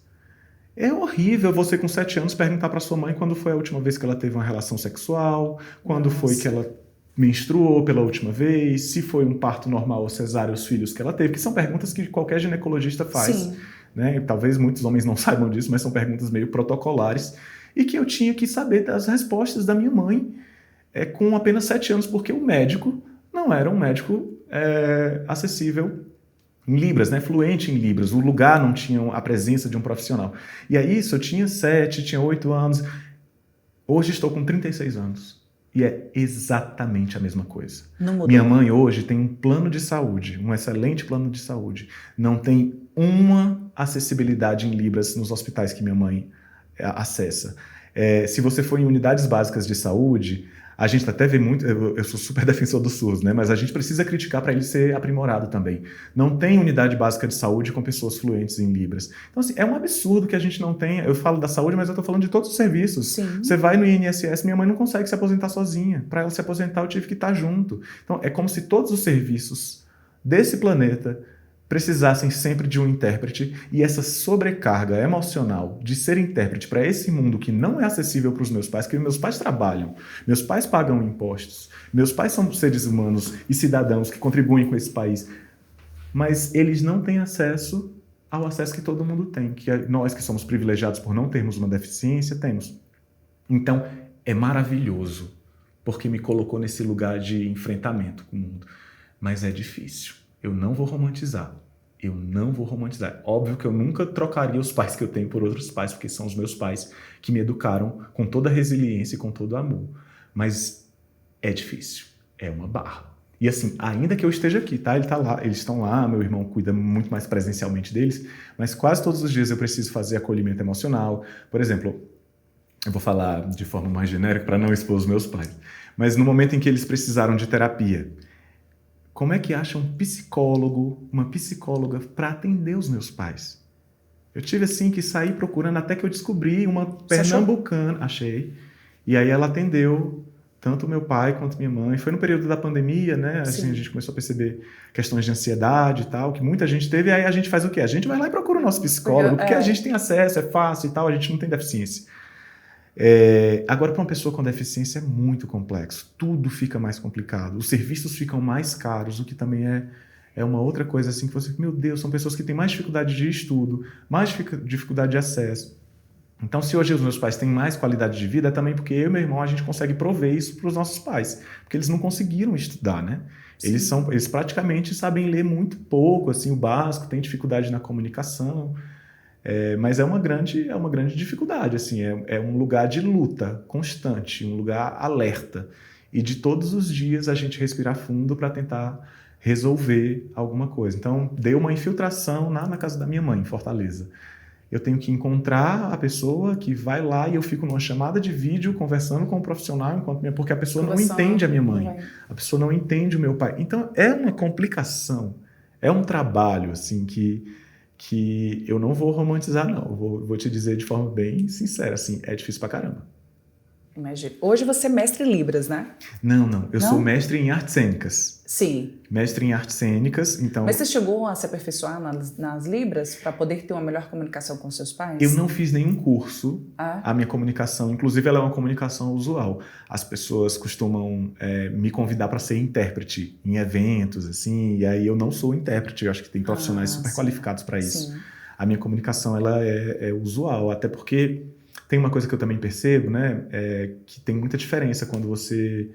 É horrível você com 7 anos perguntar para sua mãe quando foi a última vez que ela teve uma relação sexual, quando foi que ela menstruou pela última vez, se foi um parto normal ou cesárea os filhos que ela teve, que são perguntas que qualquer ginecologista faz. Sim. Né? Talvez muitos homens não saibam disso, mas são perguntas meio protocolares e que eu tinha que saber das respostas da minha mãe com apenas 7 anos, porque o médico não era um médico acessível em Libras, né? Fluente em Libras. O lugar não tinha a presença de um profissional. E aí isso, eu tinha 7, tinha 8 anos. Hoje estou com 36 anos. E é exatamente a mesma coisa. Não mudou. Minha mãe hoje tem um plano de saúde, um excelente plano de saúde. Não tem uma acessibilidade em Libras nos hospitais que minha mãe acessa. Se você for em unidades básicas de saúde, a gente até vê muito, eu sou super defensor do SUS, né? Mas a gente precisa criticar para ele ser aprimorado também. Não tem unidade básica de saúde com pessoas fluentes em Libras. Então, assim, é um absurdo que a gente não tenha. Eu falo da saúde, mas eu estou falando de todos os serviços. Sim. Você vai no INSS, minha mãe não consegue se aposentar sozinha. Para ela se aposentar, eu tive que estar junto. Então, é como se todos os serviços desse planeta precisassem sempre de um intérprete, e essa sobrecarga emocional de ser intérprete para esse mundo que não é acessível para os meus pais, porque meus pais trabalham, meus pais pagam impostos, meus pais são seres humanos e cidadãos que contribuem com esse país, mas eles não têm acesso ao acesso que todo mundo tem, que nós que somos privilegiados por não termos uma deficiência, temos. Então, é maravilhoso, porque me colocou nesse lugar de enfrentamento com o mundo, mas é difícil. Eu não vou romantizar. Eu não vou romantizar. Óbvio que eu nunca trocaria os pais que eu tenho por outros pais, porque são os meus pais que me educaram com toda a resiliência e com todo o amor. Mas é difícil. É uma barra. E assim, ainda que eu esteja aqui, tá? Eles estão lá, meu irmão cuida muito mais presencialmente deles, mas quase todos os dias eu preciso fazer acolhimento emocional. Por exemplo, eu vou falar de forma mais genérica para não expor os meus pais, mas no momento em que eles precisaram de terapia, como é que acha um psicólogo, uma psicóloga para atender os meus pais? Eu tive assim que sair procurando até que eu descobri uma pernambucana. Achei. E aí ela atendeu tanto meu pai quanto minha mãe. Foi no período da pandemia, né? Assim, a gente começou a perceber questões de ansiedade e tal, que muita gente teve. E aí a gente faz o quê? A gente vai lá e procura o nosso psicólogo, porque a gente tem acesso, é fácil e tal, a gente não tem deficiência. Agora, para uma pessoa com deficiência é muito complexo, tudo fica mais complicado, os serviços ficam mais caros, o que também é uma outra coisa assim que você, meu Deus, são pessoas que têm mais dificuldade de estudo, mais dificuldade de acesso. Então, se hoje os meus pais têm mais qualidade de vida, é também porque eu e meu irmão a gente consegue prover isso para os nossos pais, porque eles não conseguiram estudar, né? Eles praticamente sabem ler muito pouco, assim, o básico, têm dificuldade na comunicação. Mas é uma grande dificuldade, assim, é um lugar de luta constante, um lugar alerta, e de todos os dias a gente respirar fundo para tentar resolver alguma coisa. Então, deu uma infiltração na casa da minha mãe, em Fortaleza. Eu tenho que encontrar a pessoa que vai lá e eu fico numa chamada de vídeo conversando com o profissional, porque a pessoa não entende a minha mãe, a pessoa não entende o meu pai. Então, é uma complicação, é um trabalho, assim, que eu não vou romantizar, não. Vou te dizer de forma bem sincera, assim, é difícil pra caramba. Imagina. Hoje você é mestre em Libras, né? Não. Eu Não? sou mestre em artes cênicas. Sim. Mestre em artes cênicas, então... Mas você chegou a se aperfeiçoar nas Libras para poder ter uma melhor comunicação com seus pais? Eu não fiz nenhum curso. Ah. A minha comunicação, inclusive, ela é uma comunicação usual. As pessoas costumam me convidar para ser intérprete em eventos, assim, e aí eu não sou intérprete. Eu acho que tem profissionais super qualificados para isso. Sim. A minha comunicação, ela é usual, até porque tem uma coisa que eu também percebo, né, que tem muita diferença quando você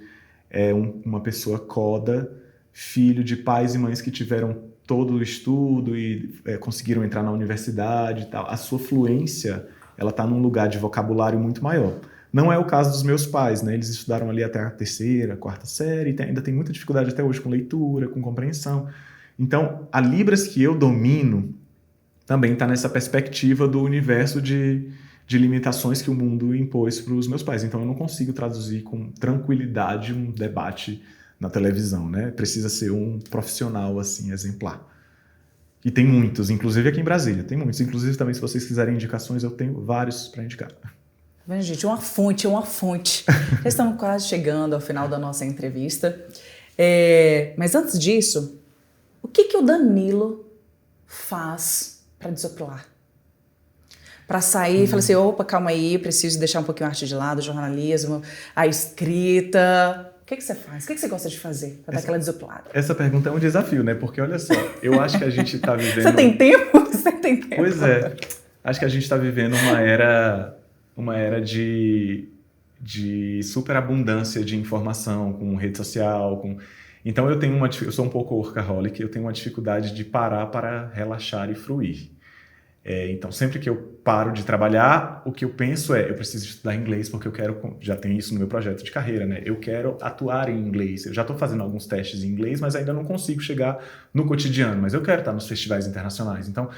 é uma pessoa coda, filho de pais e mães que tiveram todo o estudo e conseguiram entrar na universidade e tal. A sua fluência, ela está num lugar de vocabulário muito maior. Não é o caso dos meus pais, né? Eles estudaram ali até a 3ª, 4ª série, e ainda tem muita dificuldade até hoje com leitura, com compreensão. Então, a Libras que eu domino também está nessa perspectiva do universo de limitações que o mundo impôs para os meus pais. Então, eu não consigo traduzir com tranquilidade um debate na televisão, né? Precisa ser um profissional, assim, exemplar. E tem muitos, inclusive aqui em Brasília, tem muitos. Inclusive também, se vocês quiserem indicações, eu tenho vários para indicar. Bem, gente, uma fonte. Já estamos quase chegando ao final da nossa entrevista. Mas antes disso, o que o Danilo faz para desopilar? Para sair e falar assim, opa, calma aí, preciso deixar um pouquinho a arte de lado, o jornalismo, a escrita. O que você faz? O que você gosta de fazer para dar aquela desopilada? Essa pergunta é um desafio, né? Porque, olha só, eu acho que a gente está vivendo... Você tem tempo? Você tem tempo? Pois é. Acho que a gente está vivendo uma era de superabundância de informação, com rede social, Então, eu sou um pouco workaholic, eu tenho uma dificuldade de parar para relaxar e fruir. Então, sempre que eu paro de trabalhar, o que eu penso eu preciso estudar inglês, porque eu quero, já tenho isso no meu projeto de carreira, né? Eu quero atuar em inglês. Eu já estou fazendo alguns testes em inglês, mas ainda não consigo chegar no cotidiano. Mas eu quero estar nos festivais internacionais. Então,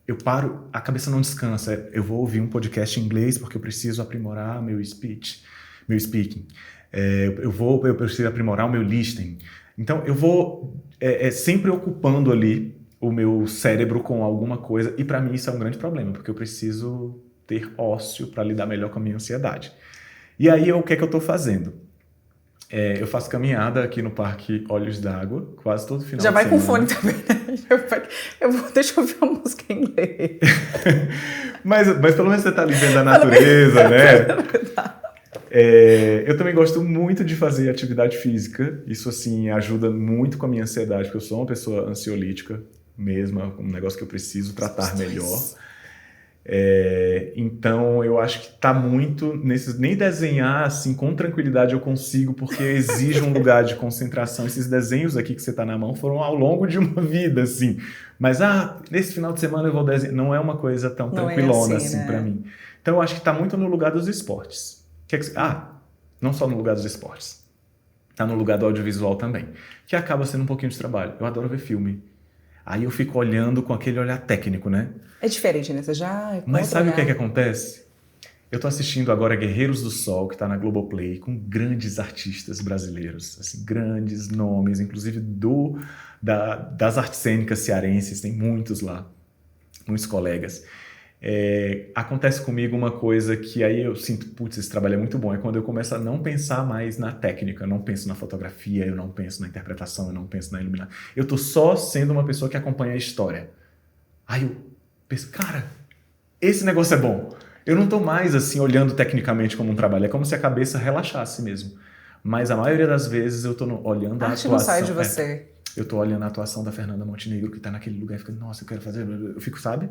eu paro, a cabeça não descansa. Eu vou ouvir um podcast em inglês, porque eu preciso aprimorar meu speaking. Eu preciso aprimorar o meu listening. Então, eu vou sempre ocupando ali o meu cérebro com alguma coisa, e para mim isso é um grande problema, porque eu preciso ter ócio para lidar melhor com a minha ansiedade. E aí, o que é que eu estou fazendo? Eu faço caminhada aqui no Parque Olhos d'Água, quase todo final de semana. Já vai com fone também, né? Deixa eu ouvir uma música em inglês. mas pelo menos você está ali vendo a natureza, né? Eu também gosto muito de fazer atividade física. Isso, assim, ajuda muito com a minha ansiedade, porque eu sou uma pessoa ansiolítica mesmo, um negócio que eu preciso tratar melhor. Então, eu acho que está muito nesses... Nem desenhar, assim, com tranquilidade eu consigo, porque exige um lugar de concentração. Esses desenhos aqui que você está na mão foram ao longo de uma vida, assim. Mas, nesse final de semana eu vou desenhar. Não é uma coisa tão tranquilona assim, né? Para mim. Então, eu acho que está muito no lugar dos esportes. Não só no lugar dos esportes. Está no lugar do audiovisual também. Que acaba sendo um pouquinho de trabalho. Eu adoro ver filme. Aí eu fico olhando com aquele olhar técnico, né? É diferente, né? Você já... Mas sabe o que acontece? Eu tô assistindo agora Guerreiros do Sol, que tá na Globoplay, com grandes artistas brasileiros, assim, grandes nomes, inclusive das artes cênicas cearenses, tem muitos lá, muitos colegas. Acontece comigo uma coisa que aí eu sinto, putz, esse trabalho é muito bom, é quando eu começo a não pensar mais na técnica, eu não penso na fotografia, eu não penso na interpretação, eu não penso na iluminação. Eu tô só sendo uma pessoa que acompanha a história. Aí eu penso, cara, esse negócio é bom. Eu não tô mais assim olhando tecnicamente como um trabalho, é como se a cabeça relaxasse mesmo. Mas a maioria das vezes eu tô olhando a atuação. Não sai de você. Eu tô olhando a atuação da Fernanda Montenegro, que tá naquele lugar e fica, nossa, eu quero fazer, eu fico, sabe?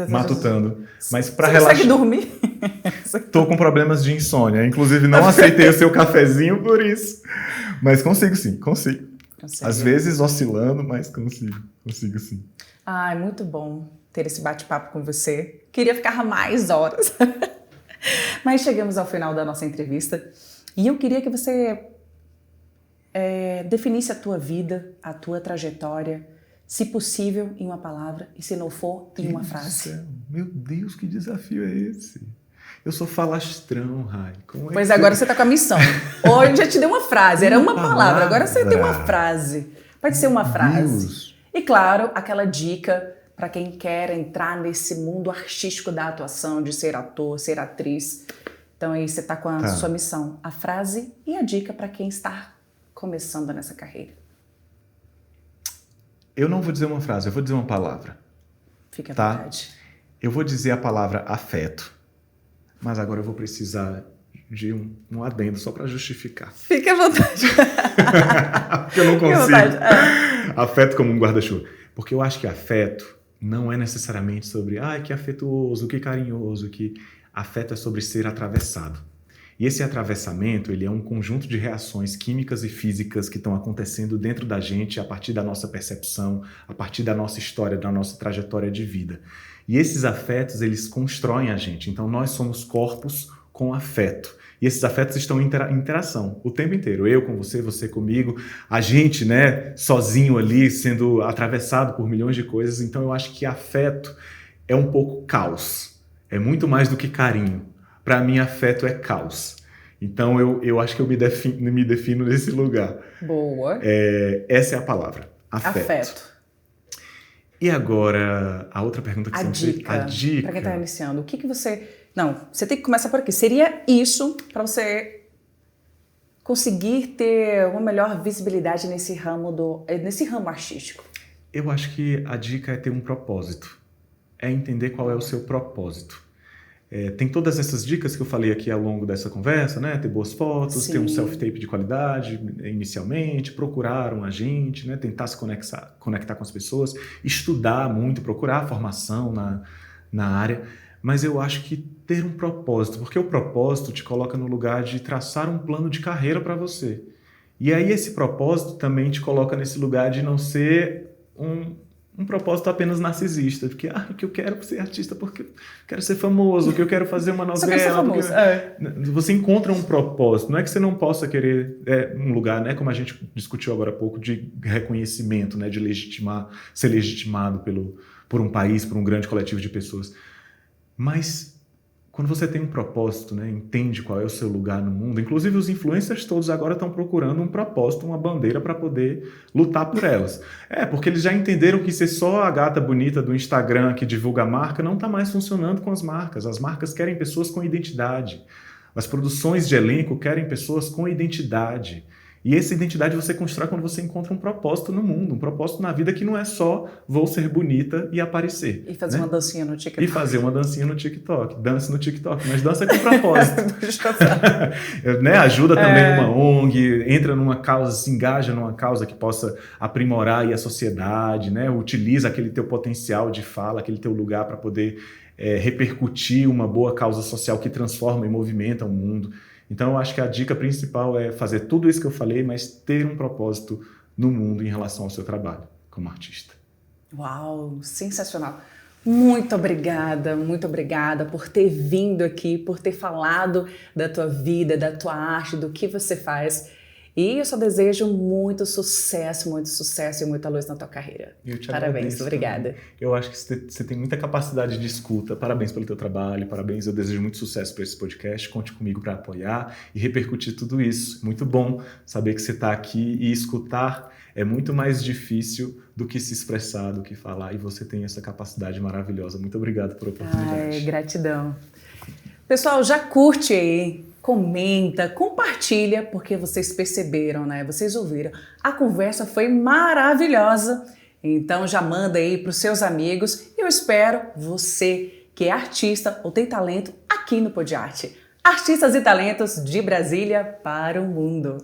Matutando. Mas para relaxar. Você consegue dormir? Tô com problemas de insônia. Inclusive, não aceitei o seu cafezinho por isso. Mas consigo sim, consigo. Às vezes oscilando, mas consigo sim. É muito bom ter esse bate-papo com você. Queria ficar mais horas. Mas chegamos ao final da nossa entrevista. E eu queria que você definisse a tua vida, a tua trajetória, se possível, em uma palavra, e se não for, em uma frase. Meu Deus, que desafio é esse? Eu sou falastrão, Rai. Pois agora você está com a missão. Hoje eu já te dei uma frase, era uma palavra, agora você tem uma frase. Pode ser uma frase. Deus. E claro, aquela dica para quem quer entrar nesse mundo artístico da atuação, de ser ator, ser atriz. Então aí você está com a Tá. sua missão, a frase e a dica para quem está começando nessa carreira. Eu não vou dizer uma frase, eu vou dizer uma palavra. Fique à Tá. vontade. Eu vou dizer a palavra afeto, mas agora eu vou precisar de um adendo só para justificar. Fique à vontade. Porque eu não Fique à consigo. vontade. Afeto como um guarda-chuva. Porque eu acho que afeto não é necessariamente sobre que afetuoso, que carinhoso, que afeto é sobre ser atravessado. E esse atravessamento, ele é um conjunto de reações químicas e físicas que estão acontecendo dentro da gente a partir da nossa percepção, a partir da nossa história, da nossa trajetória de vida. E esses afetos, eles constroem a gente. Então, nós somos corpos com afeto. E esses afetos estão em interação o tempo inteiro. Eu com você, você comigo, a gente, né, sozinho ali, sendo atravessado por milhões de coisas. Então, eu acho que afeto é um pouco caos. É muito mais do que carinho. Para mim, afeto é caos. Então, eu acho que eu me defino nesse lugar. Boa. Essa é a palavra. Afeto. E agora, a outra pergunta que A você me fez. dica. A dica. Para quem está iniciando, o que você... Não, você tem que começar por aqui. Seria isso para você conseguir ter uma melhor visibilidade nesse ramo artístico? Eu acho que a dica é ter um propósito. É entender qual é o seu propósito. Tem todas essas dicas que eu falei aqui ao longo dessa conversa, né? Ter boas fotos, Sim. ter um self-tape de qualidade inicialmente, procurar um agente, né? Tentar se conectar com as pessoas, estudar muito, procurar formação na área. Mas eu acho que ter um propósito, porque o propósito te coloca no lugar de traçar um plano de carreira para você. E aí esse propósito também te coloca nesse lugar de não ser um propósito apenas narcisista, porque que eu quero ser artista porque eu quero ser famoso, que eu quero fazer uma novela. Só quero ser famoso. Você encontra um propósito, não é que você não possa querer um lugar, né, como a gente discutiu agora há pouco, de reconhecimento, né, de ser legitimado por um país, por um grande coletivo de pessoas. Mas quando você tem um propósito, né, entende qual é o seu lugar no mundo, inclusive os influencers todos agora estão procurando um propósito, uma bandeira para poder lutar por elas. Porque eles já entenderam que ser só a gata bonita do Instagram que divulga a marca não está mais funcionando com as marcas. As marcas querem pessoas com identidade. As produções de elenco querem pessoas com identidade. E essa identidade você constrói quando você encontra um propósito no mundo, um propósito na vida que não é só vou ser bonita e aparecer. E fazer uma dancinha no TikTok. E fazer uma dancinha no TikTok. Dance no TikTok, mas dança com propósito. Né? Ajuda também uma ONG, entra numa causa, se engaja numa causa que possa aprimorar aí a sociedade, né? Utiliza aquele teu potencial de fala, aquele teu lugar para poder repercutir uma boa causa social que transforma e movimenta o mundo. Então, eu acho que a dica principal é fazer tudo isso que eu falei, mas ter um propósito no mundo em relação ao seu trabalho como artista. Uau, sensacional. Muito obrigada por ter vindo aqui, por ter falado da tua vida, da tua arte, do que você faz. E eu só desejo muito sucesso e muita luz na tua carreira. Eu te Parabéns, agradeço obrigada. Também. Eu acho que você tem muita capacidade de escuta. Parabéns pelo teu trabalho, parabéns. Eu desejo muito sucesso para esse podcast. Conte comigo para apoiar e repercutir tudo isso. Muito bom saber que você está aqui e escutar é muito mais difícil do que se expressar, do que falar. E você tem essa capacidade maravilhosa. Muito obrigado por a oportunidade. Gratidão. Pessoal, já curte aí. Comenta, compartilha, porque vocês perceberam, né? Vocês ouviram. A conversa foi maravilhosa. Então já manda aí para os seus amigos. Eu espero você que é artista ou tem talento aqui no Pod Arte. Artistas e talentos de Brasília para o mundo.